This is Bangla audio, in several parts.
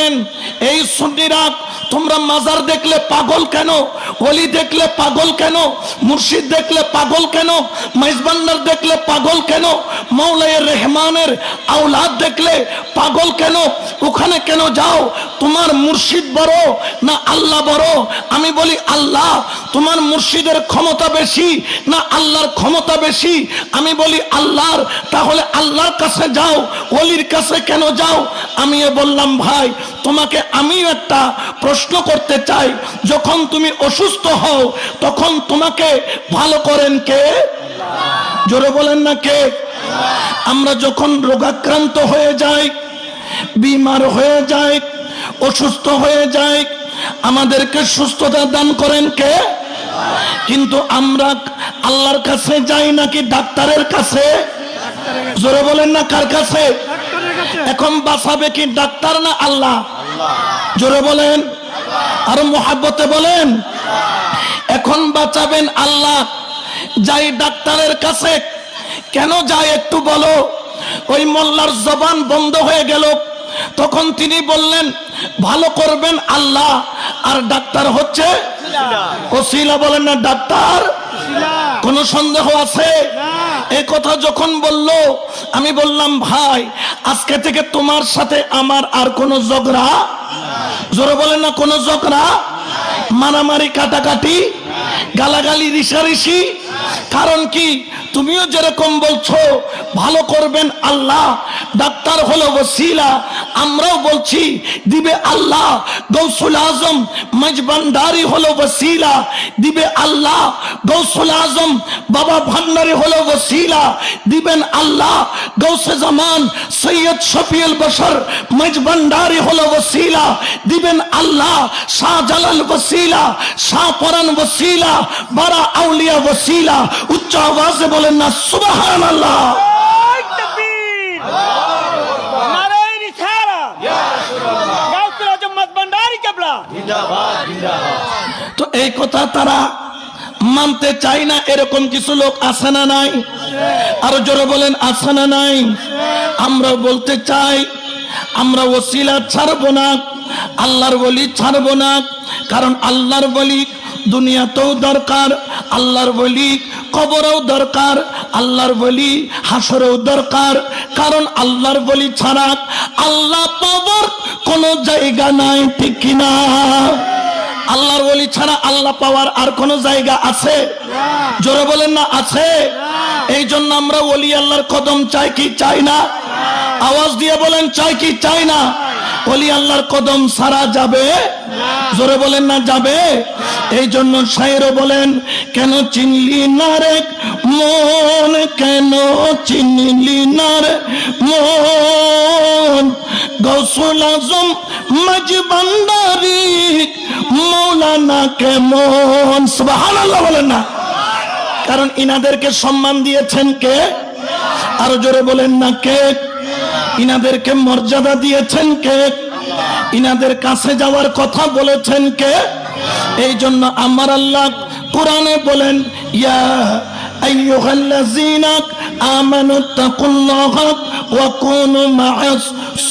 বলেন, এই সুন্নিরা তোমরা মাজার দেখলে পাগল কেন, ওলি দেখলে পাগল কেন, মুর্শিদ দেখলে পাগল কেন, মাইজবান্ডার দেখলে পাগল কেন, মাওলানা রহমানের আওলাদ দেখলে পাগল কেন, ওখানে কেন যাও? তোমার মুর্শিদ বড় না আল্লাহ বড়? আমি বলি আল্লাহ। তোমার মুর্শিদের ক্ষমতা বেশি না আল্লাহর ক্ষমতা বেশি? আমি বলি আল্লাহর। তাহলে আল্লাহর কাছে যাও, ওলির কাছে কেন যাও? আমি বললাম ভাই, তোমাকে আমি একটা প্রশ্ন করতে চাই, যখন তুমি অসুস্থ হও তখন তোমাকে ভালো করেন কে? জোরে বলেন না কে? আমরা যখন রোগাক্রান্ত হয়ে যাই, বিমার হয়ে যাই, অসুস্থ হয়ে যাই, আমাদেরকে সুস্থতা দান করেন কে? কিন্তু আমরা আল্লাহর কাছে যাই নাকি ডাক্তারের কাছে? জোরে বলেন না কার কাছে? এখন বাঁচাবে কি ডাক্তার না আল্লাহ? জোরে বলেন, আর মোহাব্বতে বলেন। এখন বাঁচাবেন আল্লাহ, যাই ডাক্তারের কাছে কেন যাই একটু বলো? ওই মোল্লার জবান বন্ধ হয়ে গেল, তখন তিনি বললেন ভালো করবেন আল্লাহ, আর ডাক্তার হচ্ছে ওসিলা। বলেন না ডাক্তার? কোন সন্দেহ আছে? এই কথা যখন বলল, আমি বললাম ভাই, আজকে থেকে তোমার সাথে আমার আর কোনো ঝগড়া, জোরে বলেন না কোনো ঝগড়া, মারামারি, কাটাকাটি, গালাগালি, রিসারিসি। কারণ কি? তুমিও যেরকম বলছো ভালো করবেন আল্লাহ, ডাক্তার হলো ওসিলা, আমরাও বলছি দিবে আল্লাহ। গৌসুল আজম মজবান্ডারি হলো ওসিলা, দিবে আল্লাহ। গৌসুল আজম বাবা ভান্ডারি হলো ওসিলা, দিবেন আল্লাহ। গৌসে জামান সৈয়দ শফিউল বশর মজবান্ডারি হলো ওসিলা, দিবেন আল্লাহ। শাহজালাল ওসিলা, শাহপরান ওসিলা, বড় আউলিয়া ওসিলা। উচ্চ আওয়াজে বলেন না সুবহানাল্লাহ। তো এই কথা তারা মানতে চায় না, এরকম কিছু লোক আছে না নাই? আর জোরে বলেন আছে না নাই? আমরা বলতে চাই, আমরা ওসিলা ছাড়বো না, আল্লাহর ওলি ছাড়বো না। কারণ আল্লাহর ওলি দুনিয়াতেও দরকার, আল্লাহর ওলি কবরেও দরকার, আল্লাহর ওলি হাসরেও দরকার। কারণ আল্লাহর ওলি ছাড়া আল্লাহ পাওয়ার কোনো জায়গা নাই, ঠিক কিনা? আল্লাহর ওলি ছাড়া আল্লাহ পাওয়ার আর কোনো জায়গা আছে? জোরে বলেন না আছে? এই জন্য আমরা ওলি আল্লাহর কদম চাই কি চাই না? আওয়াজ দিয়ে বলেন চাই কি চাই না? ওলি আল্লাহর কদম সারা যাবে? জোরে বলেন না যাবে? এই জন্য শায়েরও বলেন, কেন চিনলি না রে মন, কেন চিনলি না রে মন, গৌসুল আজম মজবান্ডারি মৌলানা কেমন। সুবহানাল্লাহ বলেন না? কারণ ইনাদেরকে সম্মান দিয়েছেন কে? আরো জোরে বলেন না কে? ইনাদেরকে মর্যাদা দিয়েছেন কে? ইনাদের কাছে যাওয়ার কথা বলেছেন কে? এই জন্য আমার আল্লাহ কোরআনে বলেন, ইয়া আইয়ুহাল্লাযীনা আমানু তাকুল্লাহা ওয়া কুনু মা'আস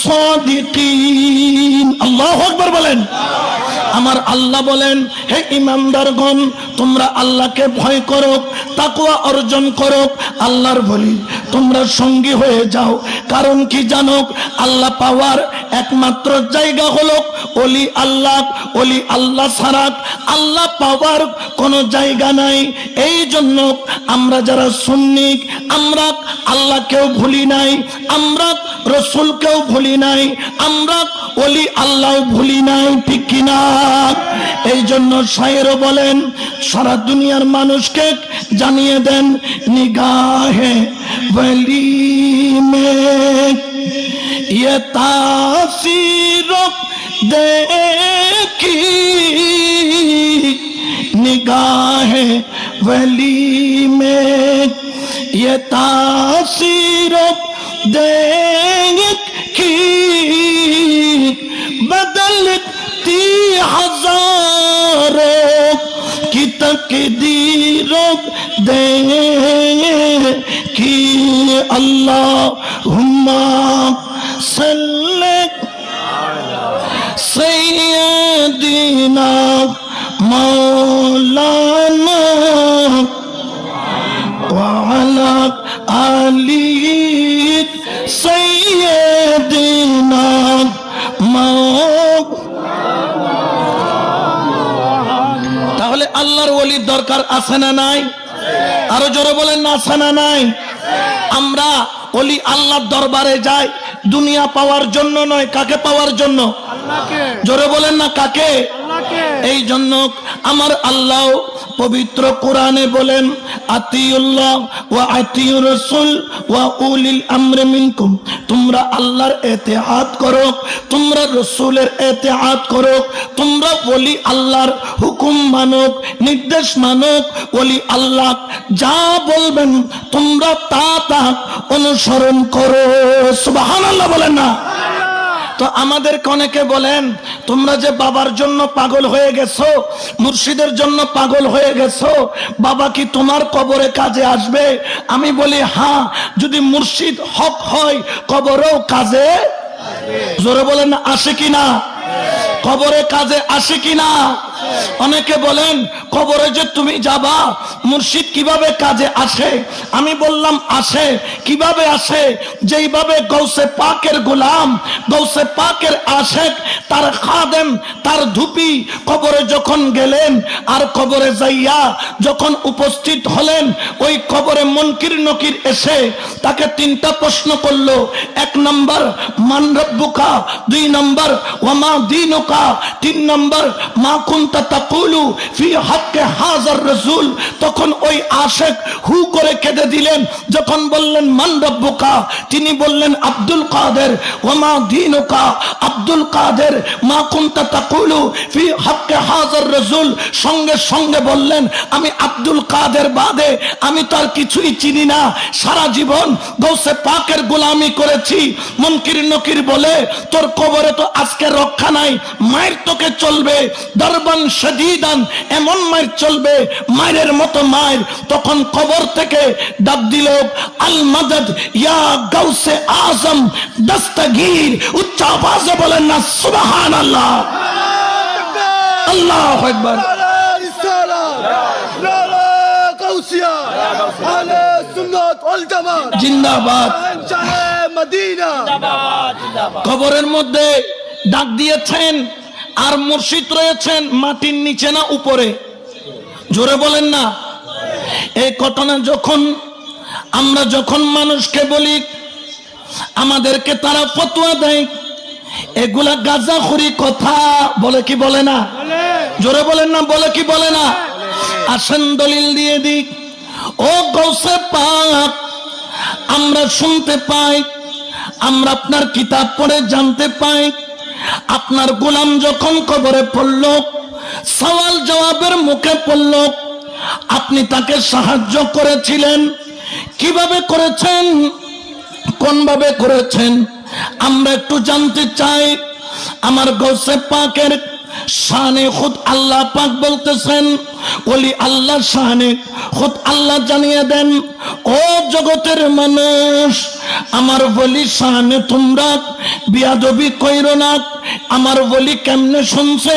সাদিকিন। আল্লাহু আকবার বলেন। আমার আল্লাহ বলেন, হে ইমানদারগণ, তোমরা আল্লাহকে ভয় করো, তাকওয়া অর্জন করো, আল্লাহর বলি তোমরা সঙ্গী হয়ে যাও। কারণ কি জানো? আল্লাহ পাওয়ার একমাত্র জায়গা হলো ওলি আল্লাহ। ওলি আল্লাহ ছাড়া আল্লাহ পাওয়ার কোনো জায়গা নাই। এই জন্য আমরা যারা সুন্নি, আমরা আল্লাহকেও ভুলি নাই, আমরা রসুলকেও ভুলি নাই, আমরা ওলি আল্লাহ ভুলি নাই, ঠিক কিনা? এই জন্য শায়েরও বলেন, সারা দুনিয়ার মানুষকে জানিয়ে দেন, নিগাহে ওলি মে ये तासीर देखी, निगाह वली में ये तासीर देखी, बदलती हजारों की तकदीरों देखी। अल्लाहुम्मा सल्ले সাইয়্যিদিনা মাওলানা ওয়া আলা আলি সাইয়্যিদিনা তাহলে আল্লাহর ওলির দরকার আছে না নাই? আরো জোরে বলেন না, আছে না নাই? আমরা ওলি আল্লাহর দরবারে যাই দুনিয়া পাওয়ার জন্য নয়, কাকে পাওয়ার জন্য? আল্লাহকে। জোরে বলেন না, কাকে? আল্লাহকে। এই জন্য আমার আল্লাহ পবিত্র কোরআনে বলেন আতিউল্লাহ ওয়া আতিউর রাসূল ওয়া উলিল আমরি মিনকুম, তোমরা আল্লাহর ইতিআত করো, তোমরা রাসূলের ইতিআত করো, তোমরা ওলি আল্লাহর হুকুম মানো, নির্দেশ মানো। ওলি আল্লাহ যা বলবেন তোমরা তা অনুসরণ করো। সুবহানাল্লাহ বলেন না? তো আমাদের অনেকে বলেন তোমরা যে বাবার জন্য পাগল হয়ে গেছো, মুর্শিদের জন্য পাগল হয়ে গেছো, বাবা কি তোমার কবরে কাজে আসবে? আমি বলি হ্যাঁ, যদি মুর্শিদ হক হয় কবরেও কাজে। জোরে বলেন না, আসে কিনা? কবরে কাজে আসে কিনা? অনেকে বলেন কবরে যে তুমি যাবা মুর্শিদ কিভাবে কাজে আসে? আমি বললাম আসে। কিভাবে আসে? যেইভাবে গৌসে পাকের গোলাম, গৌসে পাকের আশেক, তার খাদেম, তার ধুপি কবরে যখন গেলেন আর কবরে যাইয়া যখন উপস্থিত হলেন, ওই কবরে মুনকির নকির এসে তাকে তিনটা প্রশ্ন করলো। এক নম্বর মান রব্বুকা, দুই নম্বর ওয়ামা দীনুকা, তিন নম্বর মা কুনতা তাকুলু ফি হাক্কে হাযার রাসূল। তখন ওই আশেক হু করে কেঁদে দিলেন যখন বললেন মান রব্বুকা, তিনি বললেন আব্দুল কাদের। ওয়ামা দীনুকা, আব্দুল কাদের। মা কুনতা তাকুলু ফি হাক্কে হাযার রাসূল, সঙ্গে সঙ্গে বললেন আমি আব্দুল কাদের বাদে আমি তো আর কিছুই চিনি না, সারা জীবন গৌসে পাকের গোলামি করেছি। মুনকির নকির বলে তোর কবরে তো আজকে রক্ষা নাই, মায়ের তোকে চলবে, দরবান শদীদান, এমন মায়ের চলবে, মায়ের মতো মায়ের। তখন কবর থেকে ডাক দিল আল মাদদ ইয়া গাউসে আজম দস্তগীর। উচ্চ আওয়াজে বলেন না সুবহানাল্লাহ, আল্লাহু আকবার। জিন্দাবাদ। কবরের মধ্যে ডাক দিয়েছেন আর মুর্শিদ রয়েছেন মাটির নিচে না উপরে? জোরে বলেন না। এই ঘটনা আমরা যখন মানুষকে বলি আমাদেরকে তারা ফতোয়া দেয় এগুলা গাঁজাখুরি কথা, বলে কি বলে না? জোরে বলেন না, বলে কি বলে না? আসেন দলিল দিয়ে দিক। ও গৌসে পাক, আমরা শুনতে পাই, আমরা আপনার কিতাব পড়ে জানতে পাই, আপনার গোলাম যখন কবরে পড়ল, সওয়াল জবাবের মুখে পড়ল, আপনি তাকে সাহায্য করেছিলেন। কিভাবে করেছেন, কোন ভাবে করেছেন আমরা একটু জানতে চাই। আমার গৌসে পাকের শানে খুদ আল্লাহ পাক বলতেছেন, ওলি আল্লাহ শানে খুদ আল্লাহ জানিয়ে দেন, ও জগতের মানুষ, আমার বলি শানে তোমরা বিয়াদবি কইরো না। আমার বলি কেমনে শুনছে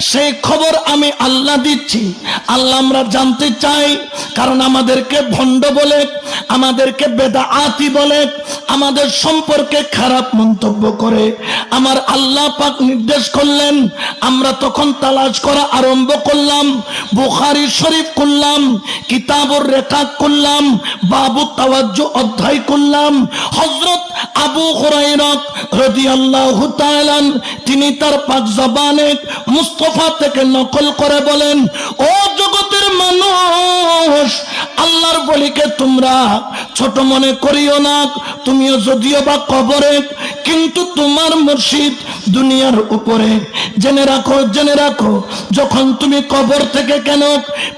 সেই খবর আমি আল্লাহ দিচ্ছি। আল্লাহ আমরা জানতে চাই, কারণ আমাদেরকে ভণ্ড বলে, আমাদেরকে বেদাআতি বলে, আমাদের সম্পর্কে খারাপ মন্তব্য করে। আমার আল্লাহ পাক নির্দেশ করলেন, আমরা তখন তালাশ করা আরম্ভ করলাম, বুখারী শরীফ করলাম, কিতাবুর রেখাত করলাম, বাবু তাওয়াজ্জু অধ্যায় করলাম। হযরত আবু হুরায়রা রাদিয়াল্লাহু তাআলা তিনি তার পাক জবানে মুস্তাফা থেকে নকল করে বলেন, ও জগতের মানুষ, আল্লাহর বলিকে তোমরা ছোট মনে করিও না। তুমিও যদিও বা কবরে, কিন্তু তোমার মুর্শিদ দুনিয়ার উপরে। জেনে রাখো, জেনে রাখো, যখন তুমি কবর থেকে কেন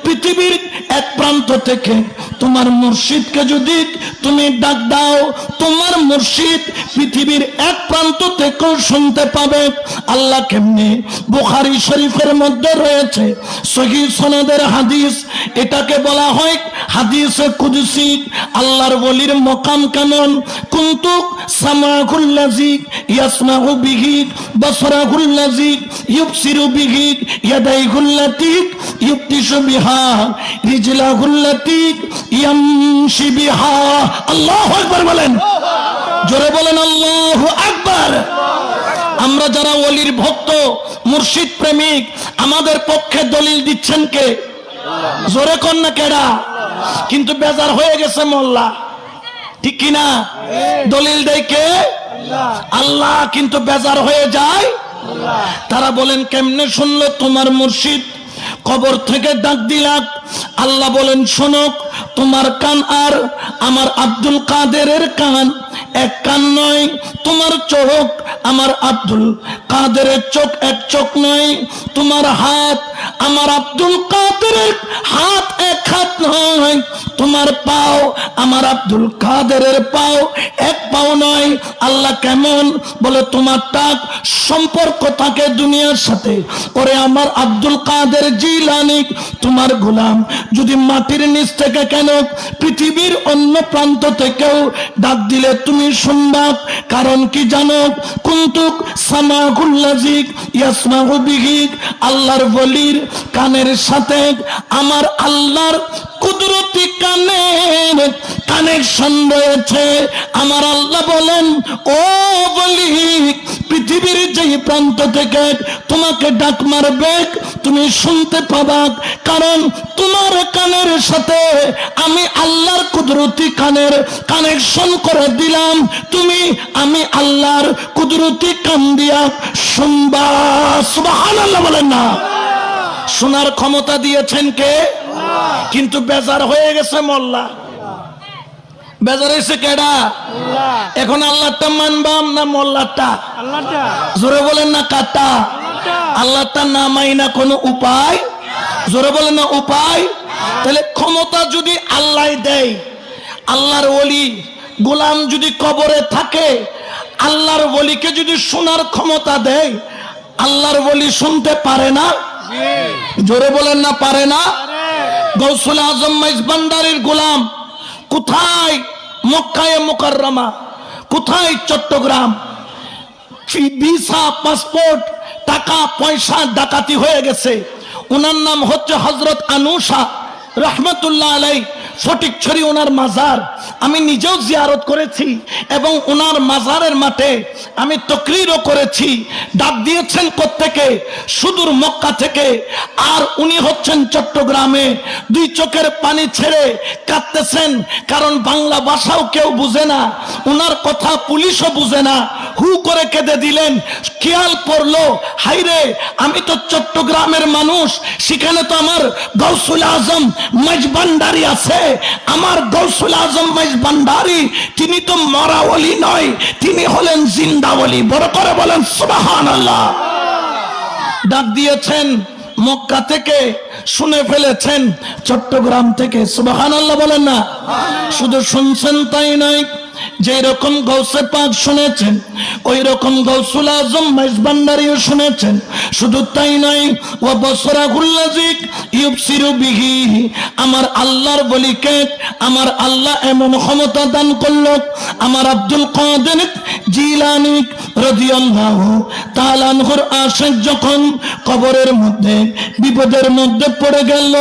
পৃথিবীর এক প্রান্ত থেকে তোমার মুর্শিদকে যদি তুমি ডাক দাও, তোমার মুর্শিদ পৃথিবীর এক প্রান্ত থেকেও শুনতে পাবে। আল্লাহ কেমনে? বুখারী শরীফের মধ্যে রয়েছে সহিহ সনদের হাদিস, এটাকে বলা হয় হাদিসে কুদসি। আল্লাহর ওলির মকাম কেমন? কুনতু সামাহুল্লাযী ইয়াসমাউ বিহি, বাসরাহুল্লাযী ইউবসিরু বিহি, ইয়াদাইহুল্লাতী ইউবতিশু বিহা, রিজলাহুল্লাতী ইয়ামশি বিহা। আল্লাহু আকবার বলেন, জোরে বলেন আল্লাহু আকবার। আমরা যারা ওলির ভক্ত, মুর্শিদ প্রেমিক, আমাদের পক্ষে দলিল দিচ্ছেন কে? জোরে কর না কেডা? কিন্তু বেজার হয়ে গেছে মোল্লা, ঠিক কিনা? দলিল দেয় কে? আল্লাহ, কিন্তু বেজার হয়ে যায়। তারা বলেন কেমনে শুনলো তোমার মুর্শিদ? কবর থেকে ডাক দিলাম। আল্লাহ বলেন শোনো, তোমার কান আর আমার আব্দুল কাদেরের কান এক কান নয়, তোমার চোখ আমার আব্দুল কাদেরের চোখ এক চোখ নয়, তোমার হাত আমার আব্দুল কাদেরের হাত এক হাত নয়, তোমার পাও আমার আব্দুল কাদেরের পাও এক পাও নয়। আল্লাহ কেমন? বলে তোমার টাক সম্পর্ক থাকে দুনিয়ার সাথে। ওরে আমার আব্দুল কাদের জিলানী, তোমার গোলাম যদি মাটির নিচ থেকে কেন পৃথিবীর অন্য প্রান্ত থেকেও ডাক দিলে তুমি শুনবা। কারণ কি জানো? কুনতুক সামাহুল্লাযী ইয়াসমাউ বিহি, আল্লাহর ওলির কানের সাথে আমার আল্লাহর কুদরতি কানের কানেকশন রয়েছে। আমার আল্লাহ বলেন, ও বলি পৃথিবীর যেই প্রান্ত থেকে তোমাকে ডাক মারবে তুমি শুনতে পাবা, কারণ তোমার কানের সাথে আমি আল্লাহর কুদরতি কানের কানেকশন করে দিলাম। তুমি আমি আল্লাহর কুদরতি কান দিয়া শুনবা। সুবহানাল্লাহ বলেন না? শোনার ক্ষমতা দিয়েছেন কে? কিন্তু বেজার হয়ে গেছে মোল্লা। বেজার হয়েছে কেডা? এখন আল্লাহটা মানবাম না মোল্লাটা? জোরে বলেন না কাটা? আল্লাহটা না মাইনা কোনো উপায়? জোরে বলেন না উপায়? তাহলে ক্ষমতা যদি আল্লাহ দেয়, আল্লাহর ওলি গোলাম যদি কবরে থাকে, আল্লাহর ওলিকে যদি শোনার ক্ষমতা দেয়, আল্লাহর ওলি শুনতে পারে না? জোরে বলেন না পারে না? গৌসুল আজম মাইজভান্ডারীর গোলাম কোথায়? মক্কায়ে মুকাররমা। কোথায়? চট্টগ্রাম। ভিসা, পাসপোর্ট, টাকা পয়সা ডাকাতি হয়ে গেছে। ওনার নাম হচ্ছে হযরত আনুশা রহমতুল্লাহ আলাই, ফটিকছড়ি ওনার মাজার। আমি নিজেও জিয়ারত করেছি এবং ওনার মাজারের মাঠে আমি তাকরীরও করেছি। ডাক দিয়েছেন কোত্থেকে? সুদূর মক্কা থেকে। আর উনি হচ্ছেন চট্টগ্রামে। দুই চোখের পানি ছেড়ে কাঁদতেছেন, কারণ বাংলা ভাষাও কেউ বুঝে না, ওনার কথা পুলিশও বুঝে না। হু করে কেঁদে দিলেন। খেয়াল পড়লো, হাইরে আমি তো চট্টগ্রামের মানুষ, সেখানে তো আমার গৌসুল আজম মাইজভান্ডারী আছে। আমার গৌসুল আজম মাইজভান্ডারী তিনি তো মরা ওলি নয়, তিনি হলেন জিন্দা ওলি। বড় করে বলেন সুবহানাল্লাহ। ডাক দিয়েছেন মক্কা থেকে, শুনে ফেলেছেন চট্টগ্রাম থেকে। সুবহানাল্লাহ বলেন না? শুধু শুনছেন তাই নয়, যে রকম গৌসে পাক শুনেছেন ওই রকম গৌসুল আজম মাইজভান্ডারীও শুনেছেন। শুধু তাই নয়, ওয়া বাসরাহুল্লাযী ইউবসিরু বিহি, আমার আল্লাহর বলিকে আমার আল্লাহ এমন ক্ষমতা দান করলো। আমার আব্দুল কাদের জিলানী রাদিয়াল্লাহু তাআলা আনহুর আশিক যখন কবরের মধ্যে বিপদের মধ্যে পড়ে গেল,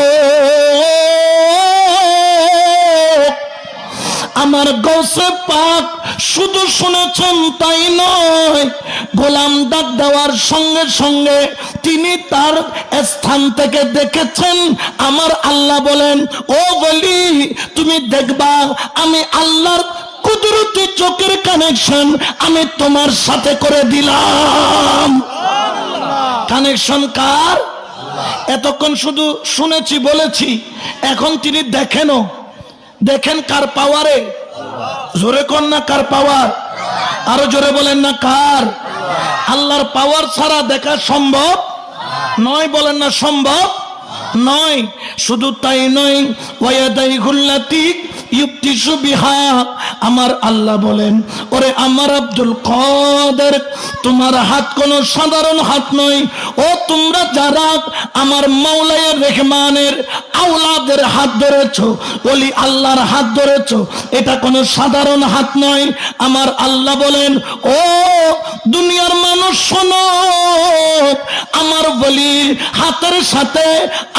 আমার গৌসে পাক শুধু শুনেছেন তাই নয়, গোলাম ডাক দেওয়ার সঙ্গে সঙ্গে তিনি তার স্থান থেকে দেখেছেন। আমার আল্লাহ বলেন, ও বলি তুমি দেখবা আমি আল্লাহর কুদরতি চোখের কানেকশন আমি তোমার সাথে করে দিলাম। কানেকশন কার? এতক্ষণ শুধু শুনেছি বলেছি, এখন তিনি দেখেনও। দেখেন কার পাওয়ারে? জোরে কর না কার পাওয়ার? আরো জোরে বলেন না কার? আল্লাহর পাওয়ার ছাড়া দেখা সম্ভব নয়। বলেন না সম্ভব? নয়। শুধু তাই নয়, ওয়াদাইহুল্লাতি ইউবতিসু বিহা, আমার আল্লাহ বলেন, ওরে আমার আব্দুল কাদের, তোমার হাত কোনো সাধারণ হাত নয়। ও তোমরা যারা আমার মাওলায়ে রহমানের আওলাদের হাত ধরেছো, ওলি আল্লাহর হাত ধরেছো, এটা কোনো সাধারণ হাত নয়। আমার আল্লাহ বলেন, ও দুনিয়ার মানুষ শোনো, আমার বলির হাতের সাথে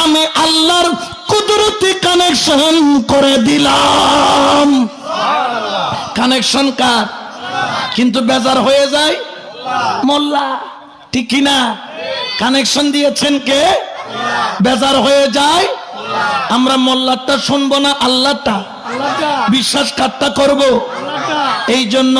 আমি আল্লাহর কুদরতি কানেকশন করে দিলাম। কানেকশন কার? কিন্তু বেজার হয়ে যায় মোল্লা, ঠিক কিনা? কানেকশন দিয়েছেন কে? বেজার হয়ে যায়। আমরা মোল্লারটা শুনবো না, আল্লাহটা বিশ্বাস কারটা করব। এই জন্য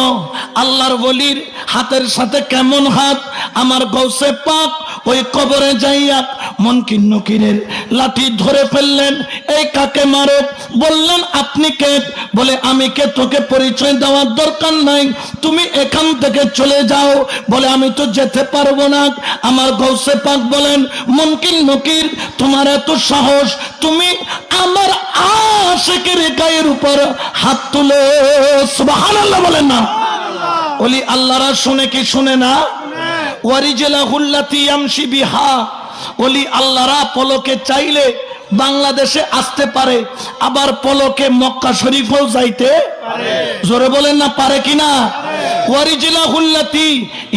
আল্লাহর ওলির হাতের সাথে কেমন হাত? আমার গৌসে পাক ওই কবরে যাইয়া মুনকির নকিরের লাঠি ধরে ফেললেন। এই কাকে মারো? বললেন আপনি কে? বলে আমি কে? তোকে পরিচয় দেওয়ার দরকার নাই, তুমি এখান থেকে চলে যাও। বলে আমি তো যেতে পারবো না। আমার গৌসে পাক বলেন, মুনকির নকির, তোমার এত সাহস, তুমি আমার আশিকের গায়ের উপর হাত তুলো। সুবহানাল্লাহ বলেন না? ওলি আল্লাহরা শুনে কি শুনে না? ওয়ারিজলাহুল্লাতি ইয়ামশি বিহা, ওলি আল্লাহরা পলকে চাইলে বাংলাদেশে আসতে পারে, আবার পলকে মক্কা শরীফেও যাইতে পারে। জোরে বলেন না, পারে কিনা? ওয়ারিজলাহুল্লাতি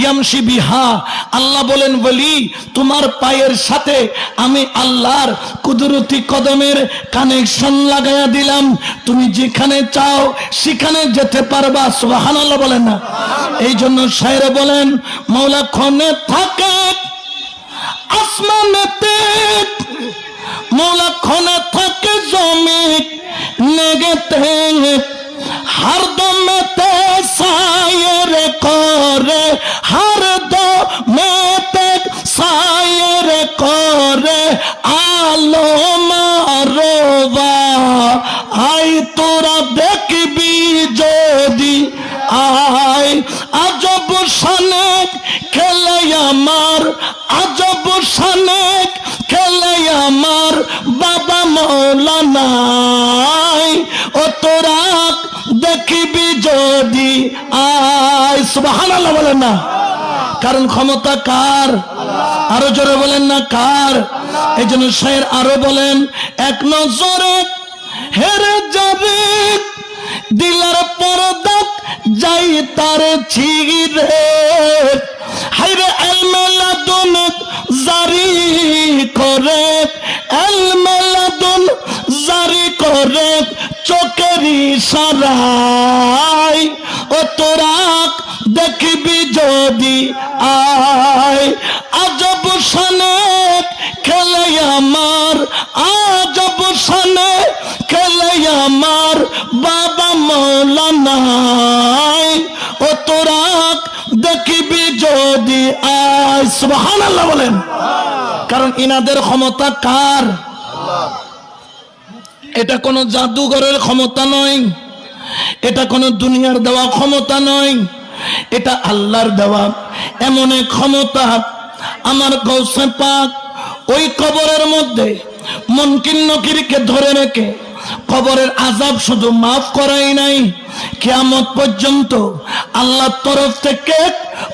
ইয়ামশি বিহা, আল্লাহ বলেন, বলি তোমার পায়ের সাথে আমি আল্লাহর কুদরতি কদমের কানেকশন লাগাইয়া দিলাম, তুমি যেখানে চাও সেখানে যেতে পারবা। সুবহানাল্লাহ বলেন না? এই জন্য শায়রে বলেন, মাওলা ক্ষণে থাকে আসমানেতে, মৌলা ক্ষণে থাকে জমি নেগেতে, হরদমেতে সায়ের করে, হরদমেতে সায়ের করে, আলো মারবা আই তোরা দেখবি যদি আয়, আজব শানে খেলে আমার, আজব শানে খেলে আমার বাবা মৌলানা, ও তোরা দেখবি যদি আয়। সুবহানাল্লাহ বলেন না? কারণ ক্ষমতা কার? আরো জোরে বলেন না, কার? এই জন্য শায়ের আরো বলেন, এক নজরে হেরে যাবে দিলার পর্দা যাই তার ছিঁড়ে, হায়রে এলমেলাদুন জারি করে, এলমেলাদুন জারি করে চোখের ইশারায়, ও তোরা দেখবি যদি আয়, আজব শানে খেলে আমার, আজব শানে খেলে আমার বাবা মৌলানা, ও তোরা দেখবি যদি আয়। সুবহানাল্লাহ বলেন? কারণ ইনাদের ক্ষমতা কার? এটা কোনো জাদুঘরের ক্ষমতা নয়, এটা কোনো দুনিয়ার দেওয়া ক্ষমতা নয়, এটা আল্লাহর দেওয়া এমন এক ক্ষমতা। আমার গৌসে পাক ওই কবরের মধ্যে মুনকির নকিরকে ধরে রেখে কবরের আযাব শুধু মাফ করাই নাই, কিয়ামত পর্যন্ত আল্লাহর তরফ থেকে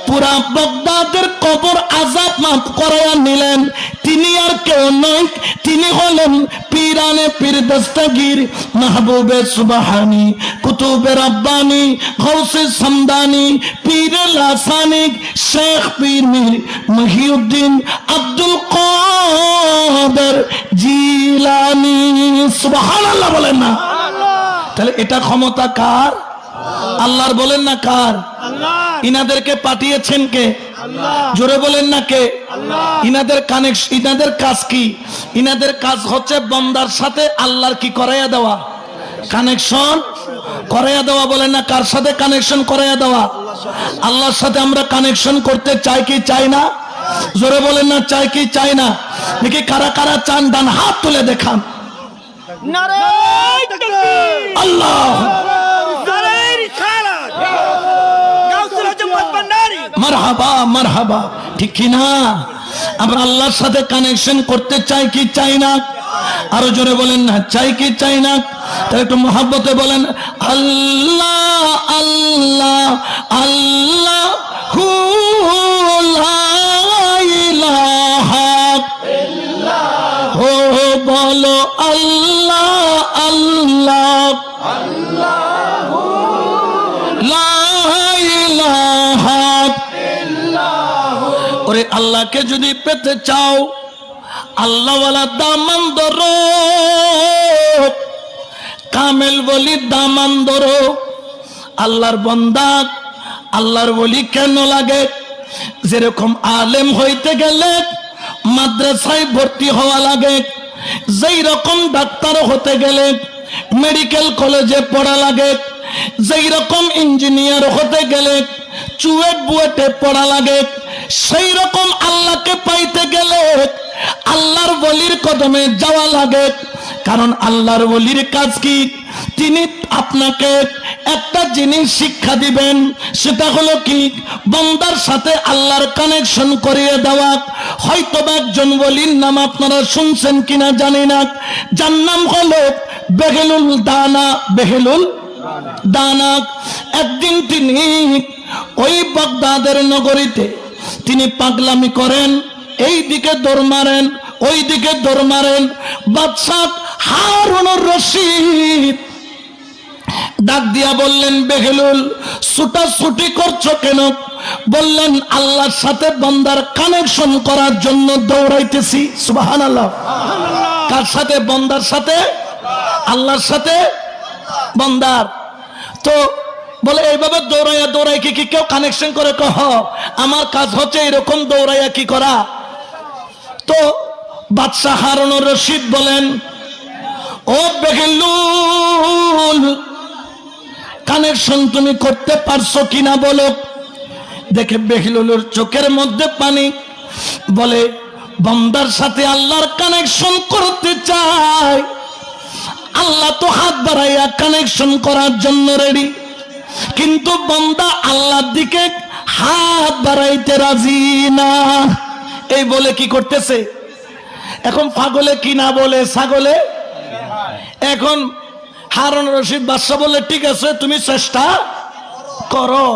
পুরা বাগদাদের কবর আযাব মাফ করাইয়া নিলেন। তিনি আর কেউ নয়, তিনি হলেন পীরানে পীর দস্তগীর, মাহবুবে সুবহানি, কুতুবে রব্বানি, গৌসে সমদানি, পীরে লাসানি, শেখ পীর মীর মহিউদ্দিন আব্দুল কাদের জিলানী। সুবহানাল্লাহ বলেন না? তাহলে এটা ক্ষমতা কার? আল্লাহর। বলেন না কার? ইনাদেরকে পাঠিয়েছেন কে? জোরে বলেন না কে? ইনাদের কানেকশন, ইনাদের কাজ কি? ইনাদের কাজ হচ্ছে বান্দার সাথে আল্লাহর কি করাইয়া দেওয়া, কানেকশন করাইয়া দেওয়া। বলেন না, কার সাথে কানেকশন করাইয়া দেওয়া? আল্লাহর সাথে আমরা কানেকশন করতে চাই কি চাই না? জোরে বলেন না, চাই কি চাই না? দেখি কারা কারা চান, ডান হাত তুলে দেখান। আল্লাহ মারহাবা মারহাবা, ঠিক কিনা? আমরা আল্লাহর সাথে কানেকশন করতে চাই কি চাই না? আরো জোরে বলেন না, চাই কি চাই না? তাহলে একটু মহব্বতে বলেন আল্লাহ আল্লাহ আল্লাহ হু লা ইলাহা ইল্লাল্লাহ, ও বলো আল্লাহ আল্লাহ আল্লাহু লা ইলাহা ইল্লাল্লাহ। ওরে আল্লাহকে যদি পেতে চাও, আল্লাহ ওয়ালা দামান ধরো, কামেল বলি দামান ধরো। আল্লাহর বান্দা আল্লাহর ওলি কেন লাগে? যেরকম আলেম হইতে গেলে মাদ্রাসায় ভর্তি হওয়া লাগে, যেই রকম ডাক্তার হতে গেলে মেডিকেল কলেজে পড়া লাগে, যেই রকম ইঞ্জিনিয়ার হতে গেলে চুয়েট বুয়েটে পড়া লাগে, সেই রকম আল্লাহকে পাইতে গেলে আল্লাহর ওলির কদমে যাওয়া লাগে। কারণ আল্লাহর ওলির কাজ কি? তিনি আপনাকে একটা জিনিস শিক্ষা দিবেন, সেটা হলো কি? বান্দার সাথে আল্লাহর কানেকশন করিয়ে দেওয়া। হয়তো একজন ওলির নাম আপনারা শুনছেন কিনা জানি না, যার নাম হলো বেহেলুল দানা। বেহেলুল দানা। একদিন তিনি ওই বাগদাদের নগরীতে তিনি পাগলামি করেন, এই দিকে দৌড় মারেন, ওই দিকে দৌড় মারেন। বাদশাহ হারুনুর রশিদ ডাক দিয়া বললেন, বেহেলুল ছুটাছুটি করছো কেন? বললেন, আল্লাহর সাথে বান্দার কানেকশন করার জন্য দৌড়াইতেছি। সুবহানাল্লাহ। কার সাথে? বান্দার সাথে, আল্লাহর সাথে বান্দার। তো বলে এইভাবে দৌড়াইয়া দৌড়াই কি কেউ কানেকশন করে? কহ আমার কাজ হচ্ছে এরকম দৌড়াইয়া কি করা। তো বাদশাহ হারুনুর রশিদ বলেন, ও বেহেলুল কানেকশন তুমি করতে পারছো কিনা বলো। দেখে বেহেলুলের চোখের মধ্যে পানি। বলে, বান্দার সাথে আল্লাহর কানেকশন করতে চাই, আল্লাহ তো হাত বাড়াইয়া কানেকশন করার জন্য রেডি, কিন্তু বান্দা আল্লাহর দিকে হাত বাড়াইতে রাজি না। এই বলে কি করতেছে? এখন পাগলে কি না বলে ছাগলে। এখন হারুন রশিদ বাদশা বলে, ঠিক আছে তুমি চেষ্টা করো।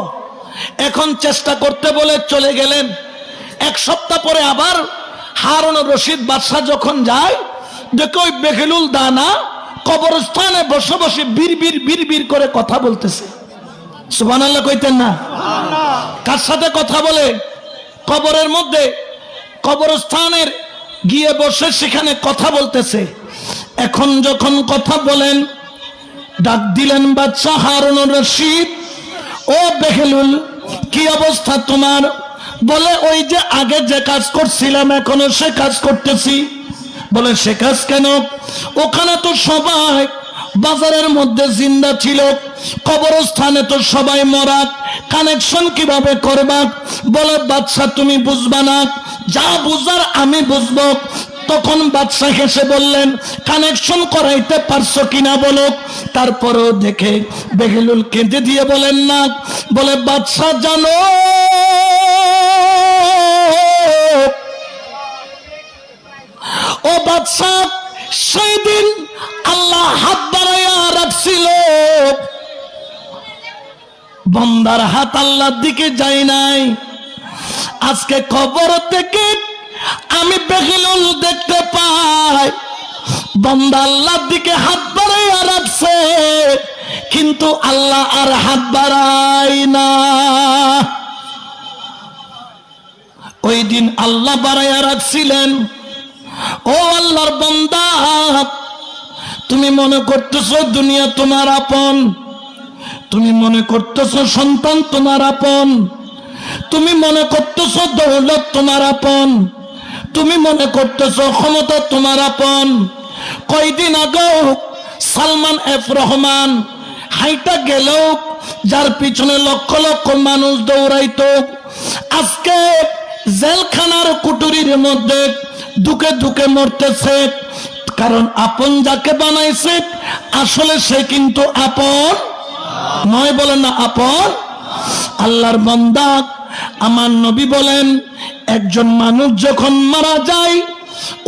এখন চেষ্টা করতে বলে চলে গেলেন। এক সপ্তাহ পরে আবার হারুন রশিদ বাদশা যখন যায়, দেখো ওই বেহেলুল দানা কবরস্থানে বসে বসে বীর করে কথা বলতেছে। সুবহানাল্লাহ কইতেন না? কার সাথে কথা বলে? কবরের মধ্যে, কবরস্থানের গিয়ে বসে সেখানে কথা বলতেছে। এখন যখন কথা বলেন, ডাক দিলেন বাদশাহ হারুনুর রশিদ, ও বেহেলুল কি অবস্থা তোমার? বলে, ওই যে আগে যে কাজ করছিলাম এখনো সে কাজ করতেছি। বলে, সে কাজ কেন? ওখানে তো সবাই বাজারের মধ্যে জিন্দা ছিল, কবরস্থানে তো সবাই মরা, কানেকশন কিভাবে করবা? বলে, বাদশাহ তুমি বুঝবা না, যা বুঝার আমি বুঝবো। তখন বাদশাহ হেসে বললেন, কানেকশন করাইতে পারছো কিনা বলো। তারপরেও দেখে বেহেলুল কেঁদে দিয়ে বলেন না। বলে, বাদশাহ জানো, ও বাদশাহ, সেই দিন আল্লাহ হাত বাড়াইয়া রাখছিল, বান্দার হাত আল্লাহর দিকে যায় নাই। আজকে কবর থেকে আমি বেহেলুল দেখতে পাই, বান্দা আল্লাহর দিকে হাত বাড়াইয়া রাখছে, কিন্তু আল্লাহ আর হাত বাড়ায় না। ওই দিন আল্লাহ বাড়াইয়া রাখছিলেন। ও আল্লাহর বান্দা, তুমি মনে করতেছো দুনিয়া তোমার আপন, তুমি মনে করতেছো সন্তান তোমার আপন, তুমি মনে করতেছো দৌলত তোমার আপন, তুমি মনে করতেছো ক্ষমতা তোমার আপন। কয়দিন আগেও সালমান এফ রহমান হাইটা গেল, যার পিছনে লক্ষ লক্ষ মানুষ দৌড়াইতো, আজকে জেলখানার কুটুরির মধ্যে দুকে দুকে মরতেছে। কারণ আপন যাকে বানাইছে আসলে সে কিন্তু আপন নয়। বলেন না আপন। আল্লাহর বান্দা, আমার নবী বলেন, একজন মানুষ যখন মারা যায়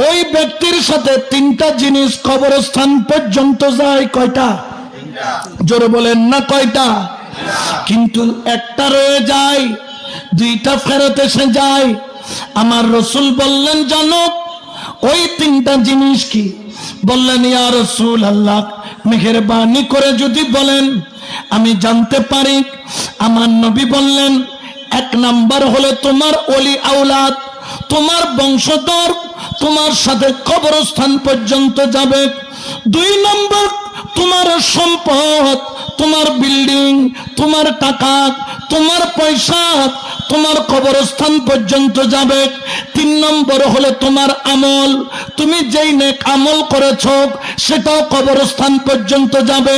ওই ব্যক্তির সাথে তিনটা জিনিস কবরস্থান পর্যন্ত যায়। কয়টা? জোরে বলেন না কয়টা? কিন্তু একটা রয়ে যায়, দুইটা ফেরত এসে যায়। আমার রসুল বললেন জানো ওই তিনটা জিনিস কি? বললেন ইয়া রাসূল আল্লাহ মেহেরবানি করে যদি বলেন আমি জানতে পারি। আমার নবী বললেন এক নাম্বার হলো তোমার ওলি আওলাদ, তোমার বংশধর তোমার সাথে কবরস্থান পর্যন্ত যাবে। দুই নম্বর তোমার সম্পদ, তোমার বিল্ডিং, তোমার টাকা, তোমার পয়সা তোমার কবরস্থান পর্যন্ত যাবে। তিন নম্বর হলো তোমার আমল, তুমি যেই নেক আমল করেছো সেটাও কবরস্থান পর্যন্ত যাবে।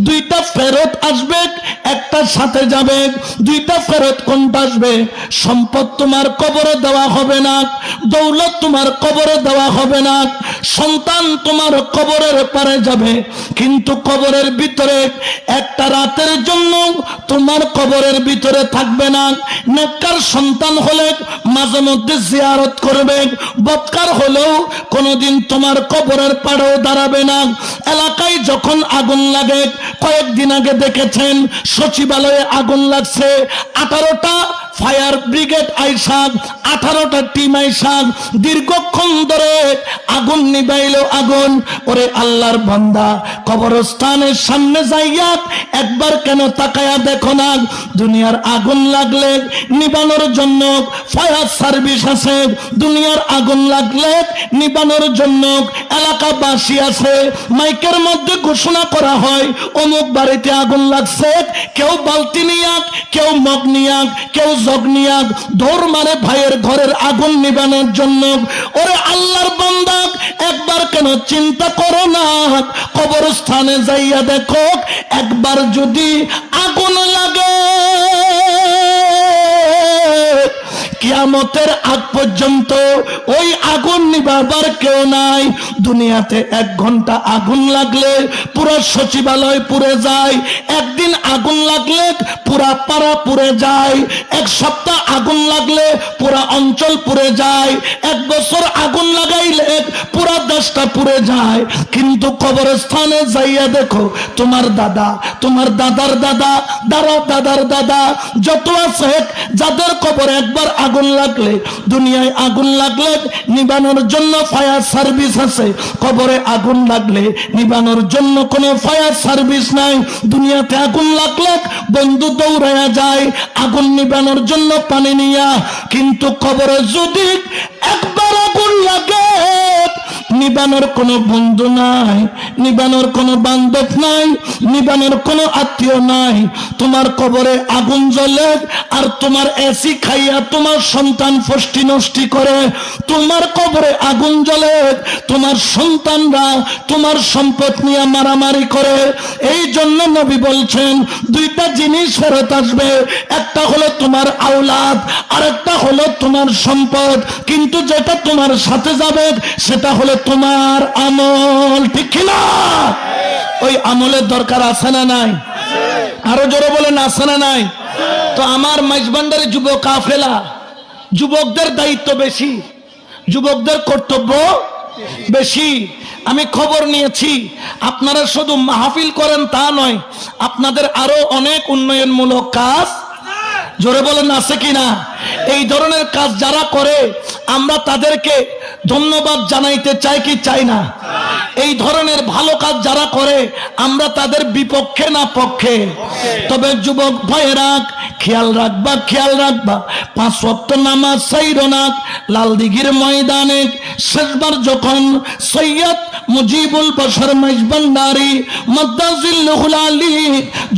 দুইটা ফেরত আসবে, একটা সাথে যাবে। দুইটা ফেরত কোনটা আসবে? সম্পদ তোমার কবরে দেওয়া হবে না, দৌলত তোমার কবরে দেওয়া হবে না, সন্তান তোমার কবরের পারে যাবে, কিন্তু কবরের ভিতরে একটা রাতের জন্য তোমার কবরের ভিতরে থাকবে না। নেককার সন্তান হলে মাঝে মধ্যে জিয়ারত করবে, বদকার হলেও কোনোদিন তোমার কবরের পাড়েও দাঁড়াবে না। এলাকায় যখন আগুন লাগে, কয়েকদিন আগে দেখেছেন সচিবালয়ে আগুন লাগছে, 18টা ফায়ার ব্রিগেড আইসাক, 18টা টিম আইসাক দীর্ঘক্ষণ ধরে আগুন নিবাইল আগুন। ওরে আল্লাহর বান্দা, কবরস্থানের সামনে যাইয়া একবার কেন তাকায়া দেখো না? দুনিয়ার আগুন লাগলে নিবানোর জন্য ফায়ার সার্ভিস আছে, দুনিয়ার আগুন লাগলে নিবানোর জন্য এলাকাবাসী আছে। মাইকের মধ্যে ঘোষণা করা হয় অমুক বাড়িতে আগুন লাগছে, কেউ বালতি নিয়াক, কেউ মগ নিয়াক, কেউ জগ নিয়াক দৌড় মারে ভাইয়ের ঘরের আগুন নিবানোর জন্য। ওরে আল্লাহর বান্দা, একবার কেন চিন্তা করো না? কবরস্থানে যাইয়া দেখো, একবার যদি আগুন লাগে কিয়ামতের আগ পর্যন্ত ওই আগুন নিভাবার কেউ নাই। দুনিয়াতে 1 ঘন্টা আগুন লাগলে পুরো সচিবালয় পুড়ে যায়, একদিন আগুন লাগলে পুরা পাড়া পুড়ে যায়, 1 সপ্তাহ আগুন লাগলে পুরা অঞ্চল পুড়ে যায়, 1 বছর আগুন লাগাইলে পুরা দেশটা পুড়ে যায়। কিন্তু কবরস্থানে যাইয়া দেখো, তোমার দাদা, তোমার দাদার দাদা, দাদার দাদা যত আছে, যাদের কবরে একবার আগুন লাগলে, দুনিয়ায় আগুন লাগলে নিবানোর জন্য ফায়ার সার্ভিস আছে, কবরে আগুন লাগলে নিবানোর জন্য কোনো ফায়ার সার্ভিস নাই। দুনিয়াতে আগুন লাগলে বন্ধু দৌড়ায়া যায় আগুন নিবানোর জন্য পানি নিয়া, কিন্তু কবরে যদি একবার আগুন লাগে নিবানোর কোনো বন্ধু নাই, নিবানোর কোনো বান্ধব নাই, নিবানোর কোনো আত্মীয় নাই। তোমার কবরে আগুন জ্বলে আর তোমার এসি খাইয়া তোমার সন্তান ফষ্টি নষ্টি করে, তোমার কবরে আগুন জ্বলে তোমার সন্তানরা তোমার সম্পদ নিয়ে মারামারি করে। এই জন্য নবী বলছেন 2টা জিনিস ফেরত আসবে, একটা হলো তোমার আওলাদ আর একটা হলো তোমার সম্পদ, কিন্তু যেটা তোমার সাথে যাবে সেটা হলো তোমার আমল। ঠিক কিনা? ওই আমলের দরকার আছে না নাই? আরো জোরে বলেন আছে না নাই? তো আমার মাইজবান্ডারি যুব কাফেলা, যুবকদের দায়িত্ব বেশি, যুবকদের কর্তব্য বেশি। আমি খবর নিয়েছি, আপনারা শুধু মাহফিল করেন তা নয়, আপনাদের আরো অনেক উন্নয়নমূলক কাজ, জোরে বলেন আছে কিনা? এই ধরনের কাজ যারা করে আমরা তাদেরকে ধন্যবাদ জানাইতে চাই কি চাই না? এই ধরনের ভালো কাজ যারা করে আমরা তাদের বিপক্ষে না পক্ষে? তবে যুবক ভাইয়েরা খেয়াল রাখবা, খেয়াল রাখবা, 5 ওয়াক্ত নামাজ ছাইরো না। লালদিঘির ময়দানে শেষবার যখন সৈয়দ মুজিবুল বশর মাইজবান্ডারি মাদ্দাজিল্লাহুল আলী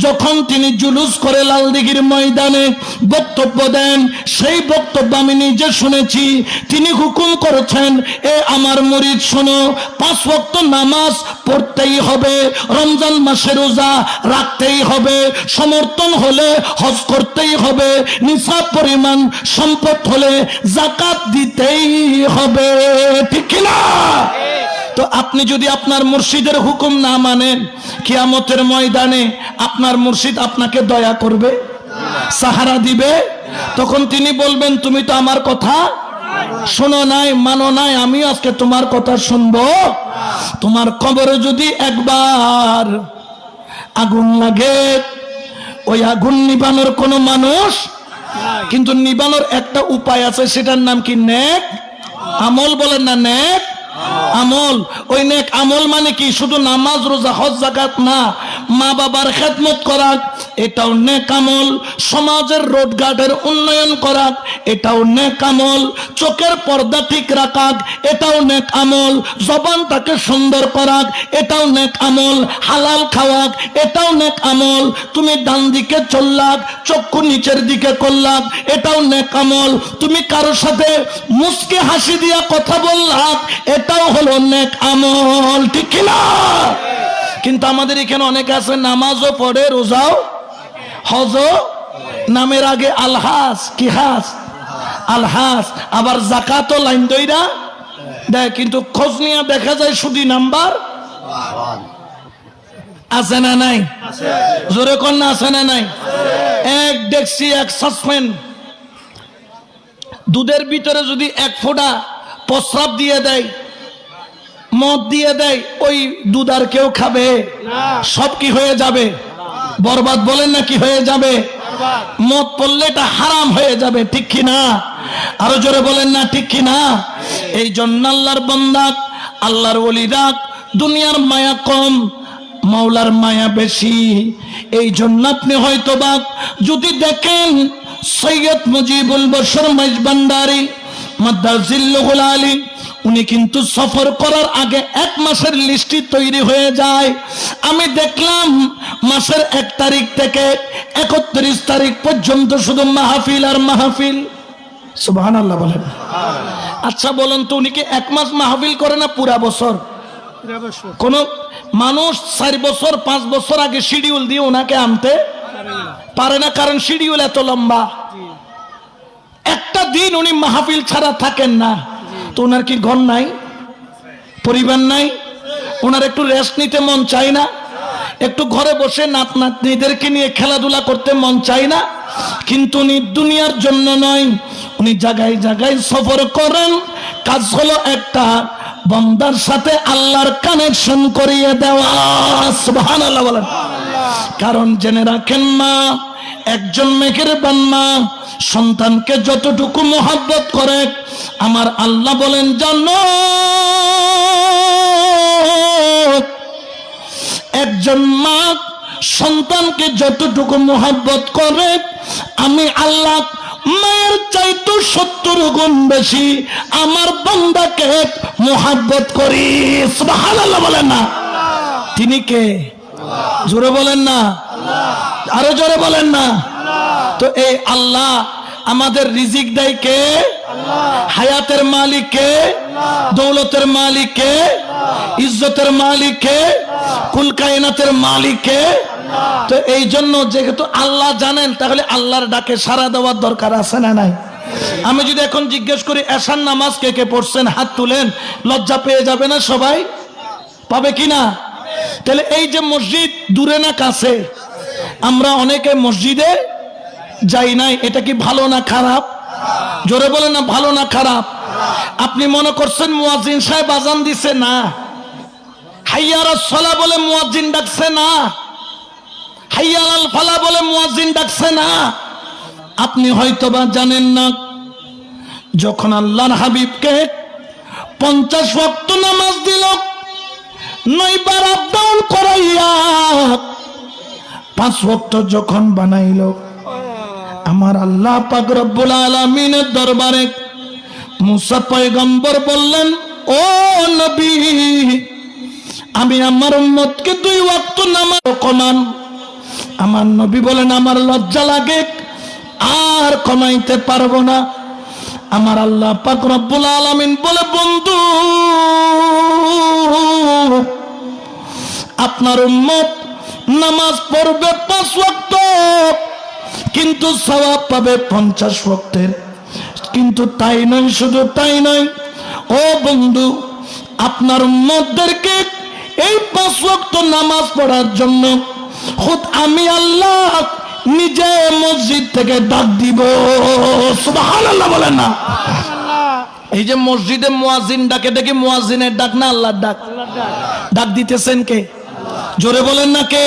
যখন তিনি জুলুস করে লালদিঘির ময়দানে বক্তব্য দেন, সেই বক্তব্য আমি নিজে শুনেছি। তিনি হুকুম করেছেন, এ আমার মুরিদ শোনো, 5 ওয়াক্ত নামাজ পড়তেই হবে, রমজান মাসে রোজা রাখতেই হবে, সমর্থন হলে হজ করতেই হবে, নিসাব পরিমাণ সম্পদ হলে যাকাত দিতেই হবে। ঠিক কিনা? তো আপনি যদি আপনার মুর্শিদের হুকুম না মানেন, কিয়ামতের ময়দানে আপনার মুর্শিদ আপনাকে দয়া করবে, সাহারা দিবে? তখন তিনি বলবেন তুমি তো আমার কথা শোনো নাই, মানো নাই, আমি আজকে তোমার কথা শুনবো। তোমার কবরে যদি একবার আগুন লাগে, ওই আগুন নিবানোর কোনো মানুষ, কিন্তু নিবানোর একটা উপায় আছে, সেটার নাম কি? নেক আমল। বলেন না নেক আমল। ওই নেক আমল মানে কি? শুধু নামাজ, রোজা, হজ, যাকাত না, মা বাবার খেদমত করা, এটাও নেক আমল। সমাজের রোডঘাটের উন্নয়ন করা, এটাও নেক আমল। চোখের পর্দা ঠিক রাখা, এটাও নেক আমল। জবানটাকে সুন্দর করা, এটাও নেক আমল। হালাল খাওয়া, এটাও নেক আমল। তুমি ডান দিকে চললাক, চক্ষু নিচের দিকে করলাক, এটাও নেক আমল। তুমি কারোর সাথে মুস্কি হাসি দিয়া কথা বললাক, এটাও হলো নেক আমল। ঠিক কিনা? কিন্তু আমাদের এখানে অনেকে আছে নামাজও পড়ে, রোজাও, হজও, নামের আগে আলহাস, কি হাস? আলহাস। আবার জাকাতও লাইন দইরা দেয়, কিন্তু খোঁজ নিয়ে দেখা যায় শুধু নাম্বার আছে না নাই? জোরে কন্যা আছে না নাই? এক ডেকসি, এক সাসপেন্ড দুধের ভিতরে যদি এক ফোঁটা প্রস্রাব দিয়ে দেয়, মদ দিয়ে দেয়, ওই দুধ আর কেউ খাবে? সব কি হয়ে যাবে? বরবাদ। বলেন না কি হয়ে যাবে? মদ পড়লে এটা হারাম হয়ে যাবে। ঠিক কিনা? আরো জোরে বলেন না ঠিক কিনা? এই জন্য আল্লাহর বান্দা, আল্লাহর ওলিরা দুনিয়ার মায়া কম, মাওলার মায়া বেশি। এই জন্য আপনি হয়তো বা যদি দেখেন সৈয়দ মুজিবুল বশর মাইজভান্ডারী মাদ্দাজিল্লুহুল আলী, উনি কিন্তু সফর করার আগে 1 মাসের লিস্টি তৈরি হয়ে যায়। আমি দেখলাম মাসের 1 তারিখ থেকে 31 তারিখ পর্যন্ত শুধু মাহফিল আর মাহফিল। সুবহানাল্লাহ বলেন। আচ্ছা বলুন তো, উনি কি 1 মাস মাহফিল করে না পুরা বছর? কোন মানুষ 4 বছর 5 বছর আগে শিডিউল দিয়ে ওনাকে আনতে পারে না, কারণ শিডিউল এত লম্বা। একটা দিন উনি মাহফিল ছাড়া থাকেন না। তো ওনার কি ঘর নাই, পরিবার নাই? ওনার একটু রেস্ট নিতে মন চায় না? একটু ঘরে বসে নাত নাতনিদেরকে নিয়ে খেলাধুলা করতে মন চায় না? কিন্তু উনি দুনিয়ার জন্য নয়, উনি জায়গায় জায়গায় সফর করেন। কাজ হলো একটা, বান্দার সাথে আল্লাহর কানেকশন করিয়ে দেওয়া। সুবহানাল্লাহ বলেন। কারণ জেনে রাখেন, মা একজন মেহেরবান মা সন্তানকে যতটুকু মোহাব্বত করে, আমার আল্লাহ বলেন জানো, একজন মা সন্তানকে যতটুকু মোহাব্বত করে, আমি আল্লাহ মায়ের চাইতে 70 গুণ বেশি আমার বান্দাকে মোহাব্বত করি। সুবহানাল্লাহ বলেন না? তিনি কে? জোরে বলেন না, আরো জোরে বলেন না। তো এই আল্লাহ আমাদের রিজিক দেয় কে? হায়াতের মালিক কে? দৌলতের মালিক কে? ইজ্জতের মালিক কে? কুল কায়নাতের মালিক কে? তো এই জন্য যেহেতু আল্লাহ জানেন, তাহলে আল্লাহর ডাকে সাড়া দেওয়ার দরকার আছে না নাই? আমি যদি এখন জিজ্ঞেস করি এশার নামাজ কে কে পড়ছেন, হাত তুলেন, লজ্জা পেয়ে যাবে না সবাই? পাবে কিনা? তাহলে এই যে মসজিদ দূরে না কাছে, আমরা অনেকে মসজিদে যাই নাই, এটা কি ভালো না খারাপ? জোরে বলেন না, ভালো না খারাপ? আপনি মনে করছেন মুয়াজ্জিন সাহেব আজান দিছে না, হাইয়া আলাস সালাহ বলে মুয়াজ্জিন ডাকছে না, হাইয়া আলাল ফালাহ বলে মুয়াজ্জিন ডাকছে না। আপনি হয়তোবা জানেন না, যখন আল্লাহর হাবিবকে 50 ওয়াক্ত নামাজ দিল, 9 বার আপ ডাউন করাইয়া 5 ওয়াক্ত যখন বানাইল, আমার আল্লাহ পাক রব্বুল আলামিনের দরবারে মুসা পয়গম্বর বললেন, ও নবী, আমি আমার উম্মতকে 2 ওয়াক্ত নামাজ কমান। আমার নবী বলেন, আমার লজ্জা লাগে, আর কমাইতে পারবো না। আমার আল্লাহ পাক রব্বুল আলামিন বলে, বন্ধু, আপনার উম্মত নামাজ পড়বে 5 ওয়াক্ত, কিন্তু সওয়াব পাবে 50 ওয়াক্তের। কিন্তু তাই নয়, শুধু তাই নয়, ও বন্ধু, আপনার উম্মতদেরকে এই 5 ওয়াক্ত নামাজ পড়ার জন্য খুদ আমি আল্লাহ নিজে মসজিদ থেকে ডাক দিব। সুবহানাল্লাহ বলেন না? এই যে মসজিদে মুয়াজ্জিন ডাকে, দেখি মুয়াজ্জিনের ডাক না আল্লাহর ডাক? ডাক দিতেছেন কে? জোরে বলেন না কে?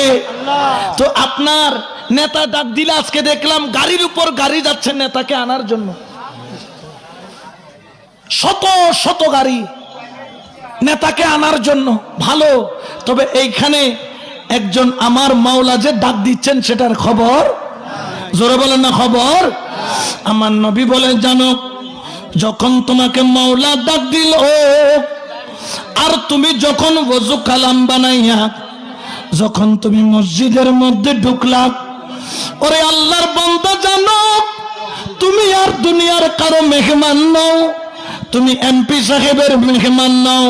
তো আপনার নেতা ডাক দিলে আজকে দেখলাম গাড়ির উপর গাড়ি যাচ্ছে নেতাকে আনার জন্য, শত শত গাড়ি নেতাকে আনার জন্য। ভালো, তবে এইখানে একজন আমার মাওলা যে ডাক দিচ্ছেন সেটার খবর? জোরে বলেন না খবর? আমার নবী বলে, জানো যখন তোমাকে মাওলা ডাক দিল আর তুমি যখন ওযু কালাম বানাইয়া যখন তুমি মসজিদের মধ্যে ঢুকলা, ওরে আল্লাহর বান্দা জানো তুমি আর দুনিয়ার কারো মেহমান নও, তুমি এমপি সাহেবের মেহমান নও,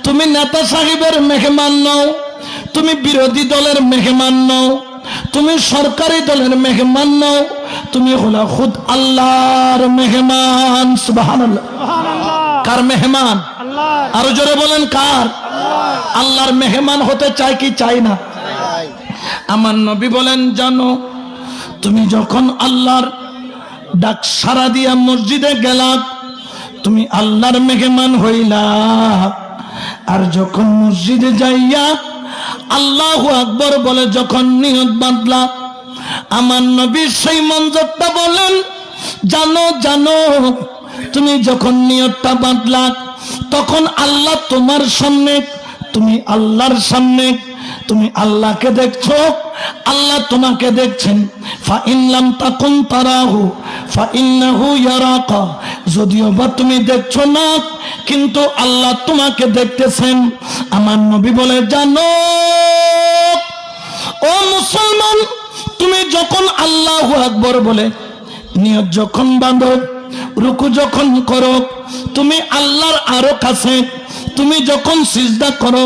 তুমি নেতা সাহেবের মেহমান নও, তুমি বিরোধী দলের মেহমান নও, তুমি সরকারি দলের মেহমান নও, তুমি হলো খুদ আল্লাহর মেহমান। সুবহানাল্লাহ। কার মেহমান? আরো জোরে বলেন কার? আল্লাহর মেহমান হতে চাই কি চাই না? আমার নবী বলেন, জানো তুমি যখন আল্লাহর ডাক সাড়া দিয়া মসজিদে গেলা তুমি আল্লাহর মেহমান হইলা, আর যখন মসজিদে যাইয়া আল্লাহু আকবার বলে যখন নিয়ত বাঁধলা, আমার নবী সেই মঞ্জরটা বলেন, জানো জানো তুমি যখন নিয়তটা বাঁধলা তখন আল্লাহ তোমার সামনে, তুমি আল্লাহর সামনে, তুমি আল্লাহকে দেখছো, আল্লাহ তোমাকে দেখছেন। ফা ইন লাম তাকুন তারাহু ফা ইন্নাহু ইয়ারাকা, যদিও বা তুমি দেখছো না কিন্তু আল্লাহ তোমাকে দেখতেছেন। আমার নবী বলে, জানো ও মুসলমান, তুমি যখন আল্লাহু আকবার বলে নিয়ত যখন বাঁধো, রুকু যখন করো, তুমি আল্লাহর আরো কাছে, তুমি যখন সিজদা করো,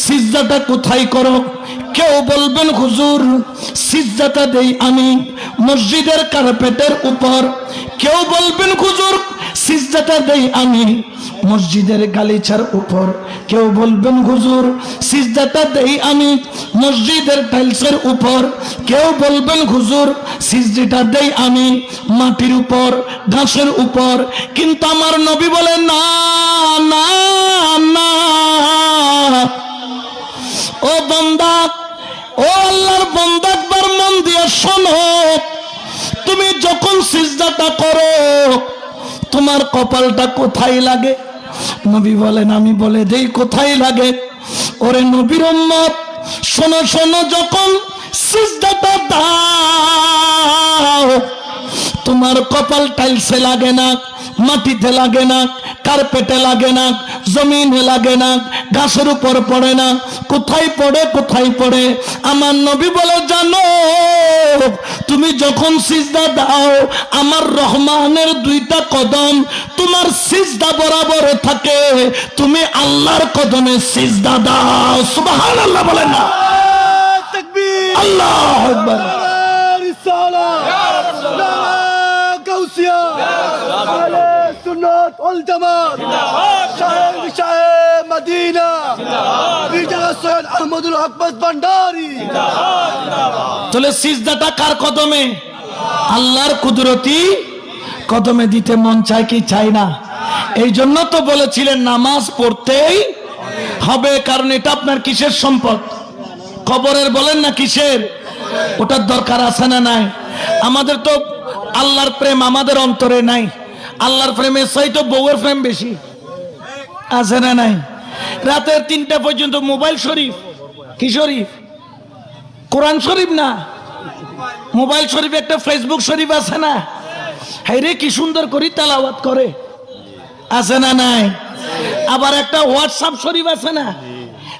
সিজদাটা কোথায় করো? কেউ বলবেন হুজুর সিজদাটা দেই আমি মসজিদের কার্পেটের উপর, কেউ বলবেন হুজুর সিজদাটা দেই আমি মসজিদের গালিচার উপর, কেউ বলবেন হুজুর সিজদাটা দেই আমি মসজিদের টাইলসের উপর, কেউ বলবেন হুজুর সিজদাটা দেই আমি মাটির উপর, ঘাসের উপর। কিন্তু আমার নবী বলে, না না না, ও বান্দা, ও আল্লাহর বান্দা, একবার মন দিয়ে শোনো, তুমি যখন সিজদাটা করো তোমার কপালটা কোথায় লাগে? নবী বলেন, আমি বলে দেই কোথায় লাগে। ওরে নবীর উম্মত শোনো শোনো, যখন সিজদাটা দাও তোমার কপাল টাইলসে লাগে না, মাটিতে লাগে না, কার্পেটে লাগে না, জমিনে লাগে না, ঘাসের উপর পড়ে না, কোথায় পড়ে? কোথায় পড়ে? আমার নবী বলে, জানো তুমি যখন সিজদা দাও আমার রহমানের দুইটা কদম তোমার সিজদা বরাবর থাকে, তুমি আল্লাহর কদমে সিজদা দাও। সুবহানাল্লাহ বলেন না? তাকবীর, আল্লাহু আকবার। সুন্নাত ওয়াল জামাত শাহের মদিনা বিজয় সৈয়দ আহমদুল হক ভান্ডারী। তাহলে সিজদাটা কার কদমে? আল্লাহর কুদরতি কদমে দিতে মন চায় কি চাই না? এই জন্য তো বলেছিলেন নামাজ পড়তেই হবে, কারণ এটা আপনার কিসের সম্পদ? কবরের বলেন না কিসের? ওটার দরকার আছে না নাই? আমাদের তো আল্লাহর প্রেম আমাদের অন্তরে নাই, আল্লাহর প্রেমের চাইতে বউয়ের প্রেম বেশি, আছে না নাই? রাতের 3টা পর্যন্ত মোবাইল শরীফ, কি শরীফ? কোরআন শরীফ না, মোবাইল শরীফ একটা ফেসবুক শরীফ আছে না? হ্যাঁ রে, কি সুন্দর করে তেলাওয়াত করে, আছে না নাই? আবার একটা হোয়াটসঅ্যাপ শরীফ আছে না,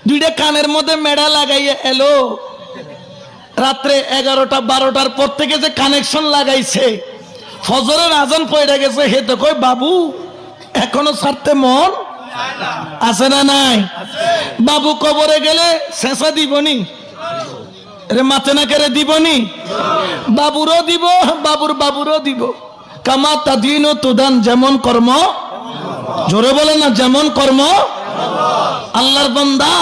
দুইটা কানের মধ্যে মেড়া লাগাইয়া এলো, রাত্রে 11টা 12টার পর থেকে যে কানেকশন লাগাইছে, ফজরের আজান পড়ে গেছে, হে তো কই বাবু এখনো ছাড়তে মন আছে না নাই? বাবু কবরে গেলে শেষা দিবনি রে, মাথে না কেড়ে দিবনি, বাবুরও দিব, বাবুরও দিব। কামা তাদিন ও তুদান, যেমন কর্ম, জোরে বলে না, যেমন কর্ম। আল্লাহর বান্দা,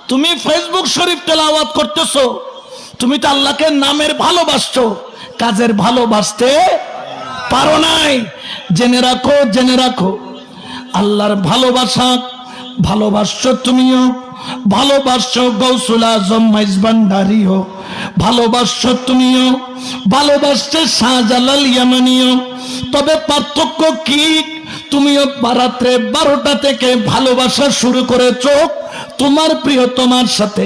তুমি ফেসবুক শরীফ তেলাওয়াত করতেছো, তুমি তো আল্লাহকে নামের ভালোবাসছো, কাজের ভালোবাসতে পারো নাই। জেনে রাখো, জেনে রাখো, আল্লাহর ভালোবাসা, ভালোবাসছো তুমিও, ভালোবাসছো গৌসুল আজম মাইজভান্ডারিও, ভালোবাসছো তুমিও, ভালোবাসছে শাহজালাল ইয়ামানিও। তবে পার্থক্য কি? তুমিও রাত্রে 12টা থেকে ভালোবাসা শুরু করেছো তোমার প্রিয় তোমার সাথে।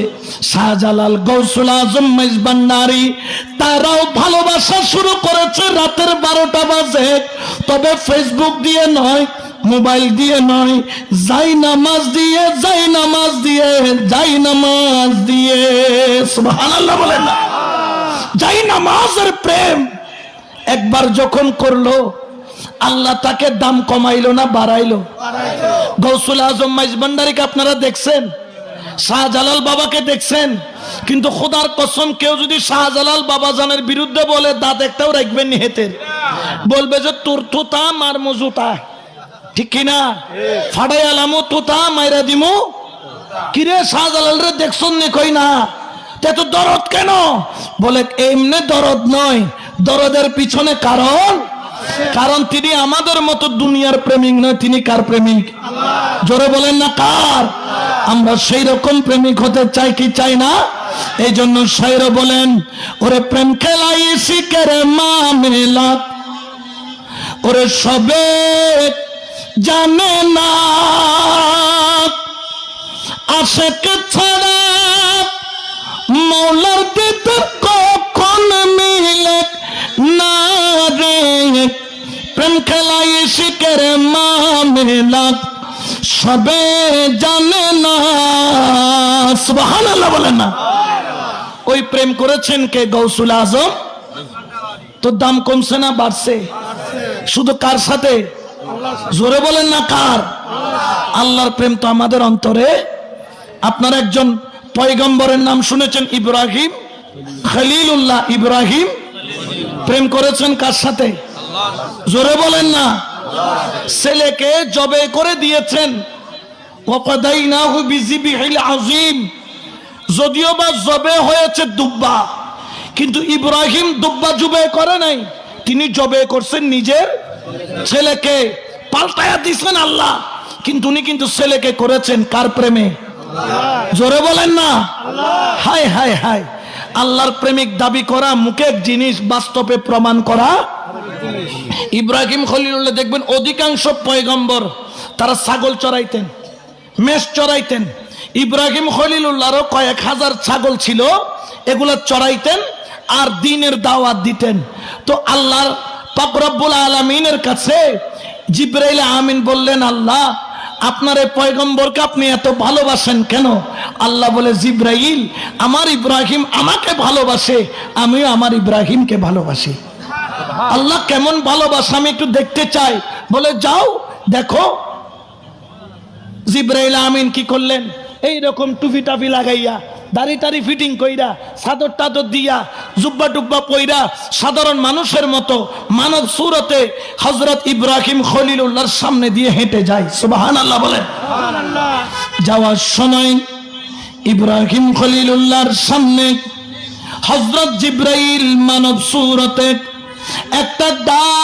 শাহজালাল গৌসুল আজম মেজবান্ডারি তারাও ভালোবাসা শুরু করেছে রাতের 12টা বাজে। তবে ফেসবুক দিয়ে নয়, মোবাইল দিয়ে নয়, যাই নামাজ দিয়ে, যাই নামাজ দিয়ে, যাই নামাজ দিয়ে। সুবহানাল্লাহ বলেন না? যাই নামাজের প্রেম একবার যখন করলো, আল্লাহ তাকে দাম কমাইলো না বাড়াইলো? গৌসুল আজম মাইজভান্ডারিকে আপনারা দেখছেন, শাহজালাল বাবাকে দেখছেন, কিন্তু খোদার কসম কেউ যদি শাহজালাল বাবাজানের বিরুদ্ধে বলে দাঁত একটাও রাখবেন নি হেতের, বলবে যে তোর তোতা মার মজুতা, ঠিক কিনা? ফাড়াই আলামো তোতা মাইরা দিমু। কিরে শাহজালাল রে দেখছন নি? কই না। এত দরদ কেন? বলে এমনি দরদ নয়, দরদের পিছনে কারণ তিনি আমাদের মতো দুনিয়ার প্রেমিক নয়। তিনি কার প্রেমিক? জোরে বলেন না কার? আমরা সেই রকম প্রেমিক হতে চাই কি চাই না? এই জন্য শায়র বলেন, ওরে প্রেম খেলাই শিখের মামলা, ওরে সবে জানে না, আশেক ছাড়া মৌলার দিতে কখন মিলে না রে। প্রেম খেলাই শিখের মামলা, সবে জানে না। সুবহানাল্লাহ বলেন না? ওই প্রেম করেছেন কে? গৌসুল আজম। তো দাম কমছে না বাড়ছে? শুধু কার সাথে? জোরে বলেন না কার? আল্লাহর প্রেম তো আমাদের অন্তরে। আপনার একজন পয়গম্বরের নাম শুনেছেন, ইব্রাহিম খলিলুল্লাহ। ইব্রাহিম প্রেম করেছেন কার সাথে? জোরে বলেন না? ছেলেকে জবে করে দিয়েছেন। ওয়াকাদাইনাহু বিযিবহিল আযীম। যদিও বা জবে হয়েছে দুব্বা, কিন্তু ইব্রাহিম দুব্বা জবে করে নাই, তিনি জবে করছেন নিজের ছেলেকে। পাল্টায়া দিয়েছেন আল্লাহ, কিন্তু উনি কিন্তু ছেলেকে করেছেন কার প্রেমে? জোরে বলেন না? হায় হায় হায়। আল্লাহর প্রেমিক দাবি করা মুখে এক জিনিস, বাস্তবে প্রমাণ করা। ইব্রাহিম খলিলুল্লাহ দেখবেন অধিকাংশ পয়গম্বর তারা ছাগল চড়াইতেন, মেষ চড়াইতেন। ইব্রাহিম খলিলুল্লাহরও কয়েক হাজার ছাগল ছিল, এগুলা চড়াইতেন আর দ্বীনের দাওয়াত দিতেন। তো আল্লাহর পাক রব্বুল আলামিনের কাছে জিবরাইল আমিন বললেন, আল্লাহ আপনার এই পয়গম্বরকে আপনি এত ভালোবাসেন কেন? আল্লাহ বলে, জিবরাইল আমার ইব্রাহিম আমাকে ভালোবাসে, আমিও আমার ইব্রাহিমকে ভালোবাসি। আল্লাহ কেমন ভালোবাসা আমি একটু দেখতে চাই। বলে যাও দেখো। জিবরাইল আমিন কি করলেন? এইরকম টুপি টাপি লাগাইয়া, দাড়ি টাড়ি ফিটিং কইরা, চাদর টাদর দিয়া, জুব্বা টুব্বা পইরা, সাধারণ মানুষের মতো মানব সুরতে হযরত ইব্রাহিম খলিলুল্লাহর সামনে দিয়ে হেঁটে যায়। সুবহানাল্লাহ বলেন। যাওয়ার সময় ইব্রাহিম খলিলুল্লাহর সামনে হযরত জিবরাইল মানব সুরতে একটা ডাক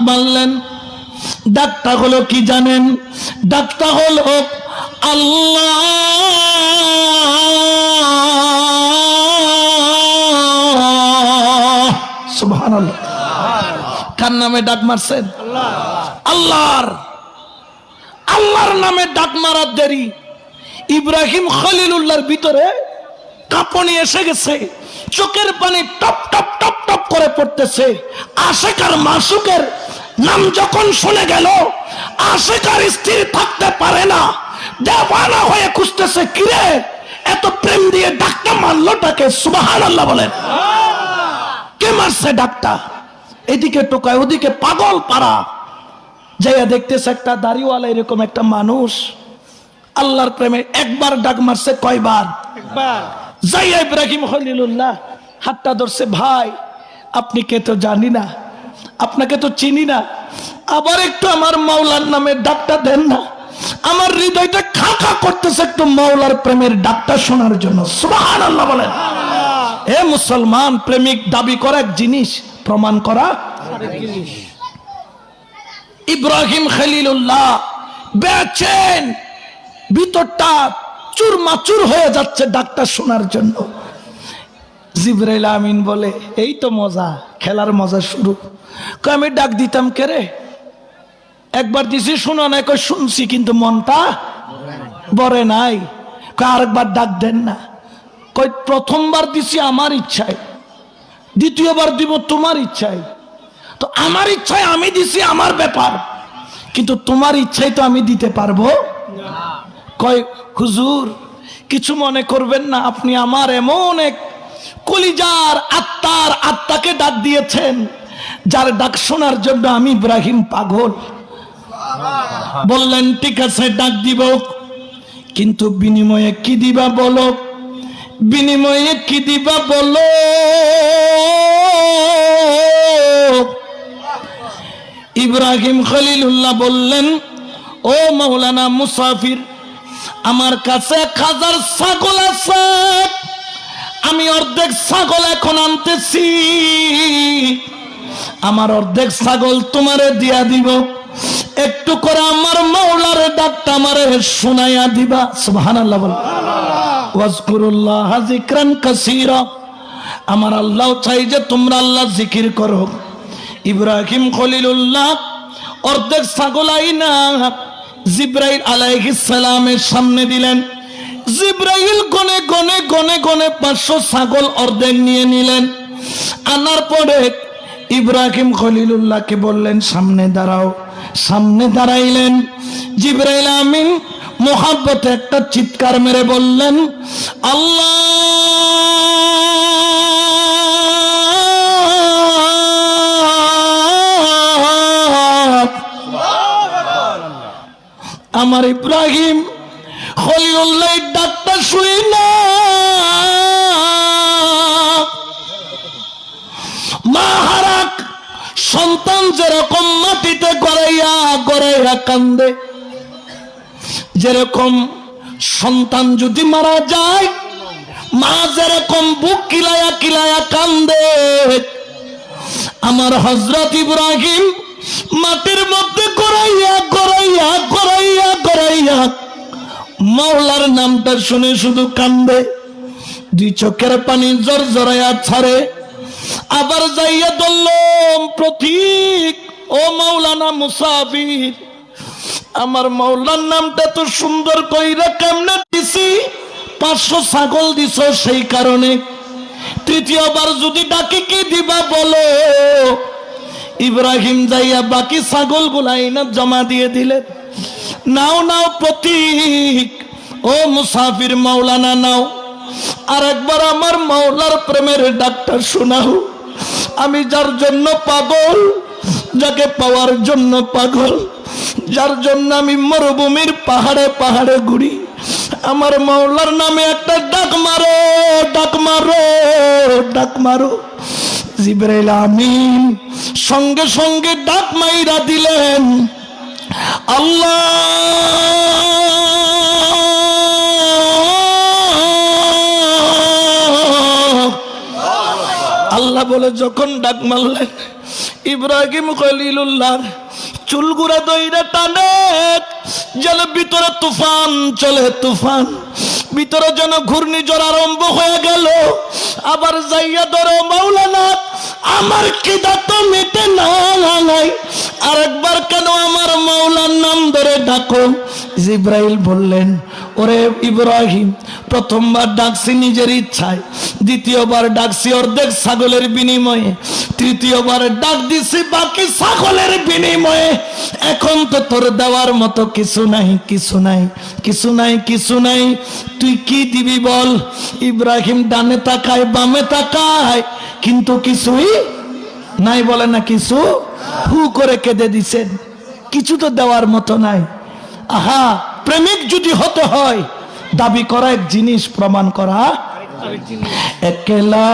মারলেন। ডাকটা হলো কি জানেন? ডাকটা হলো আল্লাহ। সুবহানাল্লাহ। কার নামে ডাক মারছেন? আল্লাহর নামে ডাক মারার দেরি। ইব্রাহিম খলিলুল্লাহর ভিতরে কাঁপুনি এসে গেছে, চোখের পানি টপ টপ টপ টপ করে পড়তেছে। আশিক আর মাসুকের নাম যখন শুনে গেল, আশিক আর স্ত্রী থাকতে পারে না, দেওয়ানা হয়ে খুঁজতেছে, কিরে এত প্রেম দিয়ে ডাকটা মারলোটাকে? সুবহানাল্লাহ বলেন। কে মারছে ডাকটা? এদিকে টোকায়, ওদিকে পাগল পাড়া। যাইয়া দেখতেছে একটা দাড়িওয়ালা এরকম একটা মানুষ আল্লাহর প্রেমে একবার ডাক মারছে। কয়বার? একবার। যাইয়া ইব্রাহিম খলিলুল্লাহ হাতটা ধরছে, ভাই আপনি কে তো জানি না, আপনাকে তো চিনি না, আবার একটু আমার মাওলার নামে ডাকটা দেন না, আমার হৃদয়টা খা খা করতেছে একটু মাওলার প্রেমের ডাকটা শোনার জন্য। সুবহানাল্লাহ বলেন। এ মুসলমান, প্রেমিক দাবি করা এক জিনিস, প্রমাণ করা। ইব্রাহিম খলিলুল্লাহ বেচেন, ভিতরটা চুরমাচুর হয়ে যাচ্ছে ডাকটা শোনার জন্য। জিবরাইল আমিন বলে, এই তো মজা, খেলার মজা শুরু। আমি ডাক দিতাম কে রে, একবার দিছি শুনো না, কই শুনছি কিন্তু মনটা বরে নাই। আরেকবার ডাক দেন না। কই প্রথমবার দিছি আমার ইচ্ছায়, দ্বিতীয়বার দিব তোমার ইচ্ছায়। তো আমার ইচ্ছায় আমি দিছি, আমার ব্যাপার, কিন্তু তোমার ইচ্ছায় তো আমি দিতে পারবো। কয় হুজুর কিছু মনে করবেন না, আপনি আমার এমন এক কলিজার আত্মাকে ডাক দিয়েছেন, যার ডাক শোনার জন্য আমি ইব্রাহিম পাগল। বললেন ঠিক আছে ডাক দিব, কিন্তু বিনিময়ে কি দিবা বলো, বিনিময়ে কি দিবা বলো। ইব্রাহিম খলিলুল্লাহ বললেন, ও মাওলানা মুসাফির, আমার কাছে 1000 ছাগল আছে, আমি অর্ধেক ছাগল এখন আনতেছি, আমার অর্ধেক ছাগল তোমারে দিয়া দিব, একটু করে আমার মাওলার ডাকটা আমারে শোনাইয়া দিবা। সুবহানাল্লাহ বল, ওয়াজকুরুল্লাহ যিকরান কাসীরা, আমার আল্লাহ চাই যে তোমরা আল্লাহ জিকির করো। ইব্রাহিম খলিলুল্লাহ অর্ধেক ছাগল আইনা জিব্রাইল আলাইহিস সালামের সামনে দিলেন। জিব্রাইল গনে গনে গনে গনে 500 ছাগল অর্ধেক নিয়ে নিলেন। আনার পরে ইব্রাহিম খলিলুল্লাহকে বললেন সামনে দাঁড়াও। সামনে দাঁড়াইলেন। জিব্রাইল আমিন মোহাব্বতে একটা চিৎকার মেরে বললেন, আল্লাহ। আমার ইব্রাহিম খলিলুল্লাহ ডাকটা শুই না, মা হারাক সন্তান যেরকম মাটিতে গড়াইয়া গড়াইয়া কান্দে, যেরকম সন্তান যদি মারা যায় মা যেরকম বুক কিলায়া কিলায়া কান্দে, আমার হযরত ইব্রাহিম মাটির মধ্যে গড়াইয়া গড়াইয়া গড়াইয়া গড়াইয়া মাওলার নামটা শুনে শুধু কান্দে। 2 চোখের পানি জোর জড়াইয়া ছাড়ে। আবার যাইয়া বললাম, প্রতীক ও মাওলানা মুসাফির, আমার মাওলার নামটা তো সুন্দর কইরা কেমনে দিছি, 500 ছাগল দিছ সেই কারণে, তৃতীয়বার যদি ডাকি কি দিবা বলো। ইব্রাহিম যাইয়া বাকি ছাগল গুলাই না জমা দিয়ে দিলেন। নাও নাও প্রতীক ও মুসাফির মাওলানা নাও, আর একবার আমার মাওলার প্রেমের ডাকটা শোনাও। আমি যার জন্য পাগল, যাকে পাওয়ার জন্য পাগল, যার জন্য আমি মরুভূমির পাহাড়ে পাহাড়ে ঘুরি, আমার মাওলার নামে একটা ডাক মারো, ডাক মারো, ডাক মারো। জিবরাইল আমিন সঙ্গে সঙ্গে ডাক মাইরা দিলেন, আল্লাহ। আল্লাহ বলে যখন ডাক মারলেন, ইব্রাহিম খলিলুল্লাহ চুলগুড়া দইরা টানে, যেন ভিতরে তুফান চলে, তুফান ভিতরে যেন ঘূর্ণিঝড় আরম্ভ হয়ে গেল। আবার যাইয়া ধরো মাওলানা, আমার খিদা তো মিটে নাই, আরেকবার কেন আমার মাওলার নাম ধরে ডাকো। জিব্রাইল বললেন, ওরে ইব্রাহিম, প্রথমবার ডাকছি নিজের ইচ্ছায়, দ্বিতীয়বার ডাকছি অর্ধেক ছাগলের বিনিময়ে, তৃতীয়বার ডাক দিছি বাকি ছাগলের বিনিময়ে। এখন তো তোর দেওয়ার মতো কিছু নাই, কিছু নাই, কিছু নাই, কিছু নাই। তুই কি দিবি বল। ইব্রাহিম ডানে তাকায় বামে তাকায়, কিন্তু কিছুই নাই। বলে না কিছু, হু করে কেঁদে দিছেন, কিছু তো দেওয়ার মতো নাই। আহা, প্রেমিক যদি হতে হয় দাবি করা এক জিনিস, প্রমাণ করা একলা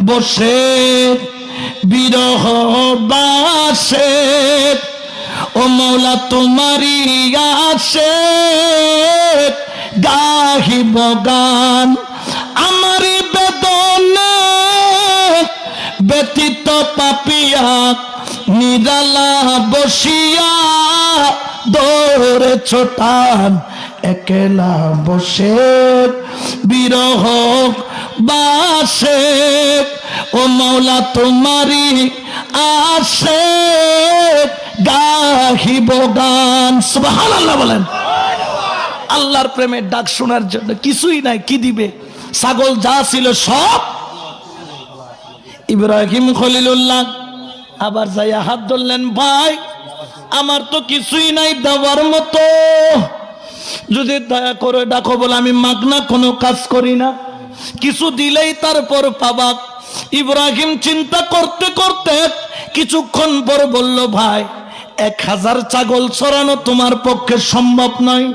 বসে বিরহ বাসে, ও মৌলা তোমারি আসে গাহিব গান, আমারি বেদনে ব্যতীত পাপিয়া নিরালা বসিয়া দৌড়ে ছোটান একলা বসে বিরহ বাসে ও মৌলা তোমারি আসে গাহিব গান সুবহানাল্লাহ বলেন। আল্লাহর প্রেমের ডাক শোনার জন্য কিছুই নাই, কি দিবে? ছাগল যা ছিল সব। ইব্রাহিম খলিলুল্লাহ আবার যাইয়া হাত ধরলেন, ভাই আমার তো কিছুই নাই দেওয়ার মতো, যদি দয়া করে ডাকো বলে আমি মাগনা কোনো কাজ করি না, কিছু দিলেই তারপর পাবা। ইব্রাহিম চিন্তা করতে করতে কিছুক্ষণ পর বলল, ভাই 1000 ছাগল চড়ানো তোমার পক্ষে সম্ভব নয়,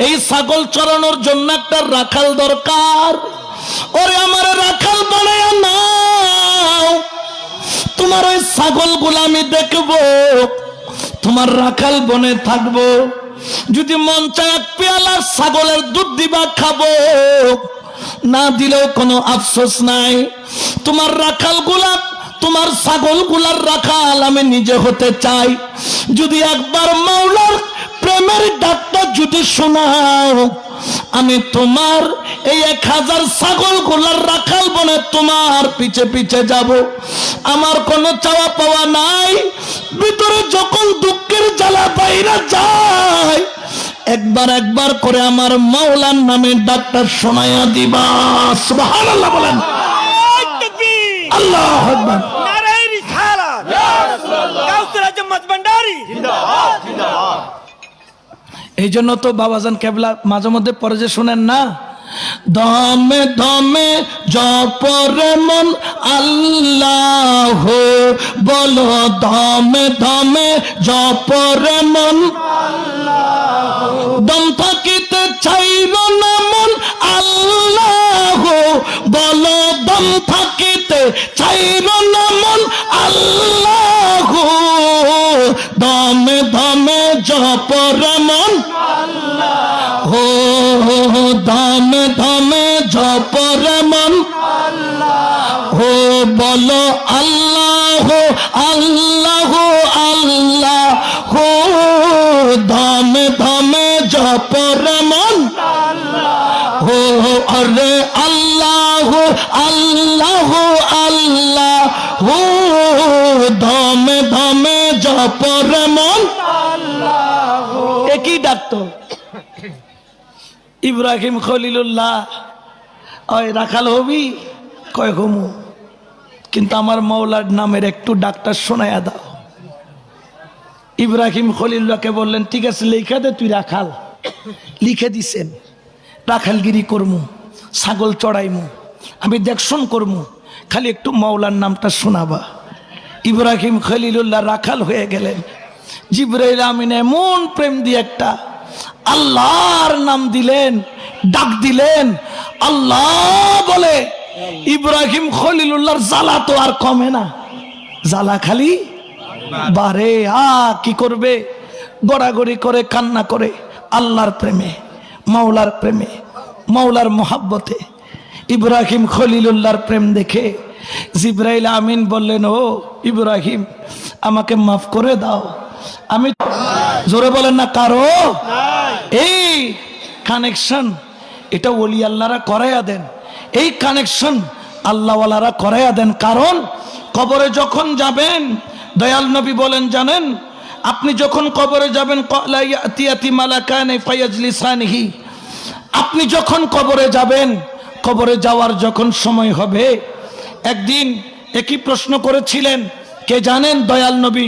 এই ছাগল চড়ানোর জন্য একটা রাখাল দরকার। ওরে আমার রাখাল বানায়া নাও, তোমার ওই ছাগল গুলা আমি দেখবো, তোমার রাখাল বনে থাকবো, যদি মন চায় 1 পেয়ালা ছাগলের দুধ দিবা খাবো, না দিলেও কোনো আফসোস নাই। তোমার রাখাল গুলা, তোমার ছাগল গুলার রাখাল আমি নিজে হতে চাই। যদি একবার মাওলার প্রেমের ডাকটা যদি শোনাও, আমি তোমার এই 1000 ছাগল গুলার রাখাল বনে তোমার পিছে পিছে যাব। আমার কোনো চাওয়া পাওয়া নাই, ভিতরে যখন দুঃখের জ্বালা বাইরা যায় একবার একবার করে আমার মাওলার নামের ডাকটা শোনায়া দিবা। সুবহানাল্লাহ বলেন। আল্লাহু আকবার। নারে রিসালাত ইয়া রাসূলুল্লাহ, গাউসুল আজম মাজবান্ডারি জিন্দাবাদ জিন্দাবাদ। এই জন্য তো বাবাজান কেবলা মাঝে মধ্যে পরে যে শুনেন না, দমে দমে জপরে মন আল্লাহ, বলো দমে দমে জপরে মন আল্লাহ, দম থাকিতে চাইল না মন আল্লাহ, বলো দম থাকিতে চাইল না মন আল্লাহ, দমে দমে জপরে মন আল্লাহ, দমে দমে জপরে মন আল্লাহ, বলো আল্লাহ আল্লাহ আল্লাহ, দমে দমে জপরে মন আল্লাহ, আরে আল্লাহ আল্লাহ আল্লাহ, দমে দমে জপরে মন আল্লাহ। একই ডাকতো ইব্রাহিম খলিলুল্লাহ, ওই রাখাল হবি কয় ঘুমু, কিন্তু আমার মৌলার নামের একটু ডাকটা শোনায়া দাও। ইব্রাহিম খলিলুল্লাহকে বললেন, ঠিক আছে লিখে দে, তুই রাখাল। লিখে দিছেন, রাখালগিরি করমু, ছাগল চড়াইমু, আমি দেখশন করমু, খালি একটু মৌলার নামটা শোনাবা। ইব্রাহিম খলিলুল্লাহ রাখাল হয়ে গেলেন। জিবরাইল আমিন এমন প্রেম দিয়ে একটা আল্লাহর নাম দিলেন, ডাক দিলেন, আল্লাহ বলে ইব্রাহিম খলিলুল্লাহর জ্বালা তো আর কমে না, জ্বালা খালি বারে। কি করবে? গড়াগড়ি করে কান্না করে আল্লাহর প্রেমে, মাওলার প্রেমে, মাওলার মোহাব্বতে। ইব্রাহিম খলিলুল্লাহর প্রেম দেখে জিবরাইল আমিন বললেন, ও ইব্রাহিম আমাকে মাফ করে দাও। আমি জোরে বলেন না কারো, এই কানেকশন এটা ওলি আল্লাহরা করাইয়া দেন, এই কানেকশন আল্লাহওয়ালারা করাইয়া দেন। কারণ কবরে যখন যাবেন, দয়াল নবী বলেন জানেন, আপনি যখন কবরে যাবেন, আপনি যখন কবরে যাবেন, কবরে যাওয়ার যখন সময় হবে, একদিন একই প্রশ্ন করেছিলেন কে জানেন? দয়াল নবী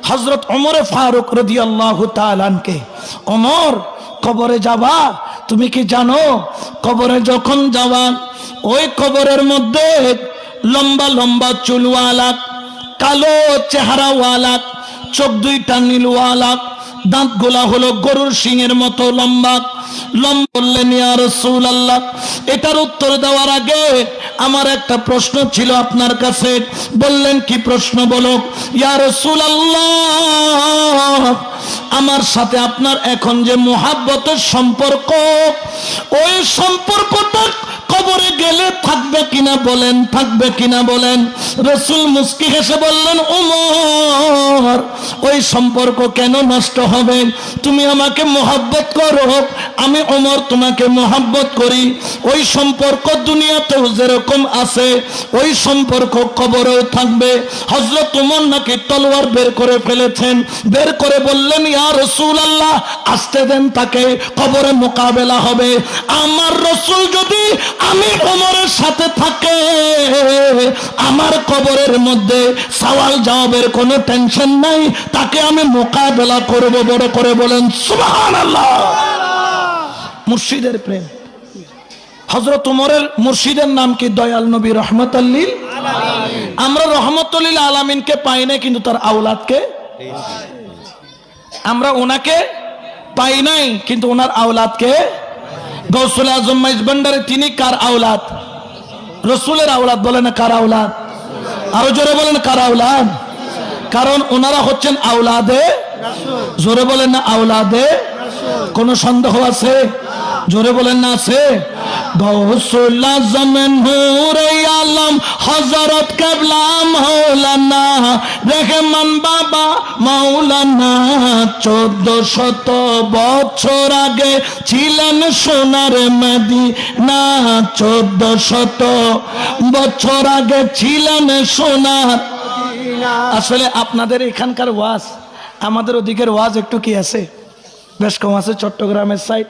হযরত ওমর ফারুক রাদিয়াল্লাহু তাআলা আনকে, ওমর কবরে যাবা, তুমি কি জানো কবরে যখন যাবা, ওই কবরের মধ্যে লম্বা লম্বা চুলওয়ালা, কালো চেহারাওয়ালা, চোখ দুইটা নীলওয়ালা, দাঁত গোলা হলো গরুর সিংহের মতো লম্বা লম্বা। বললেন, ইয়া রাসূলুল্লাহ, এটার উত্তর দেওয়ার আগে আমার একটা প্রশ্ন ছিল আপনার কাছে। বললেন, কি প্রশ্ন বলো? ইয়া রাসূলুল্লাহ, আমার সাথে আপনার এখন যে মুহাব্বতের সম্পর্ক, ওই সম্পর্কটা কবরে গেলে থাকবে কিনা বলেন, থাকবে কিনা বলেন? রাসূল মুস্কি হেসে বললেন, ওমর ওই সম্পর্ক কেন নষ্ট হবে? তুমি আমাকে মুহাব্বত করো, আমি ওমর তোমাকে মুহাব্বত করি। ওই সম্পর্ক দুনিয়াতেও যেরকম আছে ওই সম্পর্ক কবরেও থাকবে। হযরত ওমর নাকি তলোয়ার বের করে ফেলেছেন, বের করে বললেন, ইয়া রাসূলুল্লাহ আসতে দেন তাকে, কবরে মোকাবেলা হবে। আমার রাসূল যদি আমি ওমরের সাথে থাকে, আমার কবরের মধ্যে সওয়াল জবাবের কোনো টেনশন নাই, তাকে আমি মোকাবেলা করব। বড় করে বলেন সুবহানাল্লাহ। মুর্শিদের প্রেম। হযরত ওমরের মুর্শিদের নাম কি? দয়াল নবী রহমাতুল লিল আলামিন। আমরা রহমাতুল লিল আলামিনকে পাই না, কিন্তু তার আওলাদকে আমরা ওনাকে পাই নাই, কিন্তু ওনার আওলাদকে। গৌসুল আজম মাইজ ভান্ডারী তিনি কার আওলাদ? রাসূলের আওলাদ। বলেন না কার আওলাদ? আরো জোরে বলেন কার আওলাদ? কারণ ওনারা হচ্ছেন আওলাদে রাসূল। জোরে বলেন না আওলাদে রাসূল। কোন সন্দেহ আছে? জোরে বলেন না আছে? গৌসুল আজম নূরে আলম হযরত কিবলা মাওলানা রহমান বাবা মাওলানা 1400 বছর আগে ছিলেন সোনার মদিনা। 1400 বছর আগে ছিলেন সোনার। আসলে আপনাদের এখানকার ওয়াজ আমাদের ওদিকের ওয়াজ একটু কি আছে, বেশ কম আছে। চট্টগ্রামের সাইড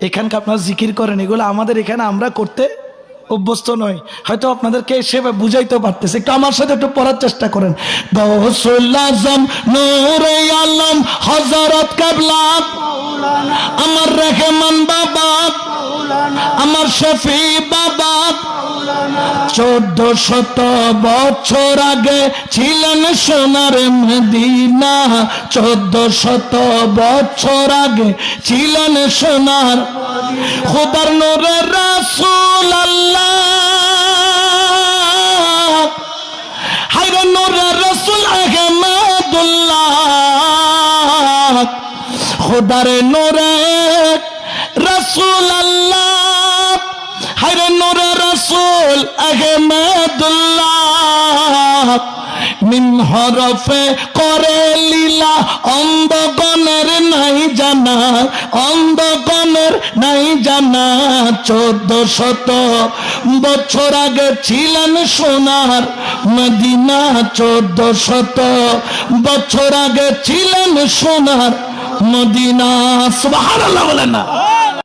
এখানকার আপনারা জিকির করেন, এগুলো আমাদের এখানে আমরা করতে অভ্যস্ত নই। হয়তো আপনাদেরকে সেভাবে বুঝাইতে পারতেছে। একটু আমার সাথে একটু পড়ার চেষ্টা করেন। গৌসুল আজম নূরে আলম হযরত কিবলা আমার রহমান বাবা আমার শফি বাবা 1400 বছর আগে ছিলেন সোনার মদিনা। 1400 বছর আগে ছিলেন সোনার খোদার নূরে রাসূল আল্লাহ, হায়রে নূরে রাসূল আহমদুল্লাহ, খোদার নূরে রাসূল আল্লাহ, হায়রে নূরে রাসূল আহমদুল্লাহ। মিন হরফে করে লীলা অন্ধগণের নাই জানা, অন্ধগণের নাই জানা। 1400 বছর আগে ছিলেন সোনার মদিনা। 1400 বছর আগে ছিলেন সোনার মদিনা। সুবহানাল্লাহ বলেন না?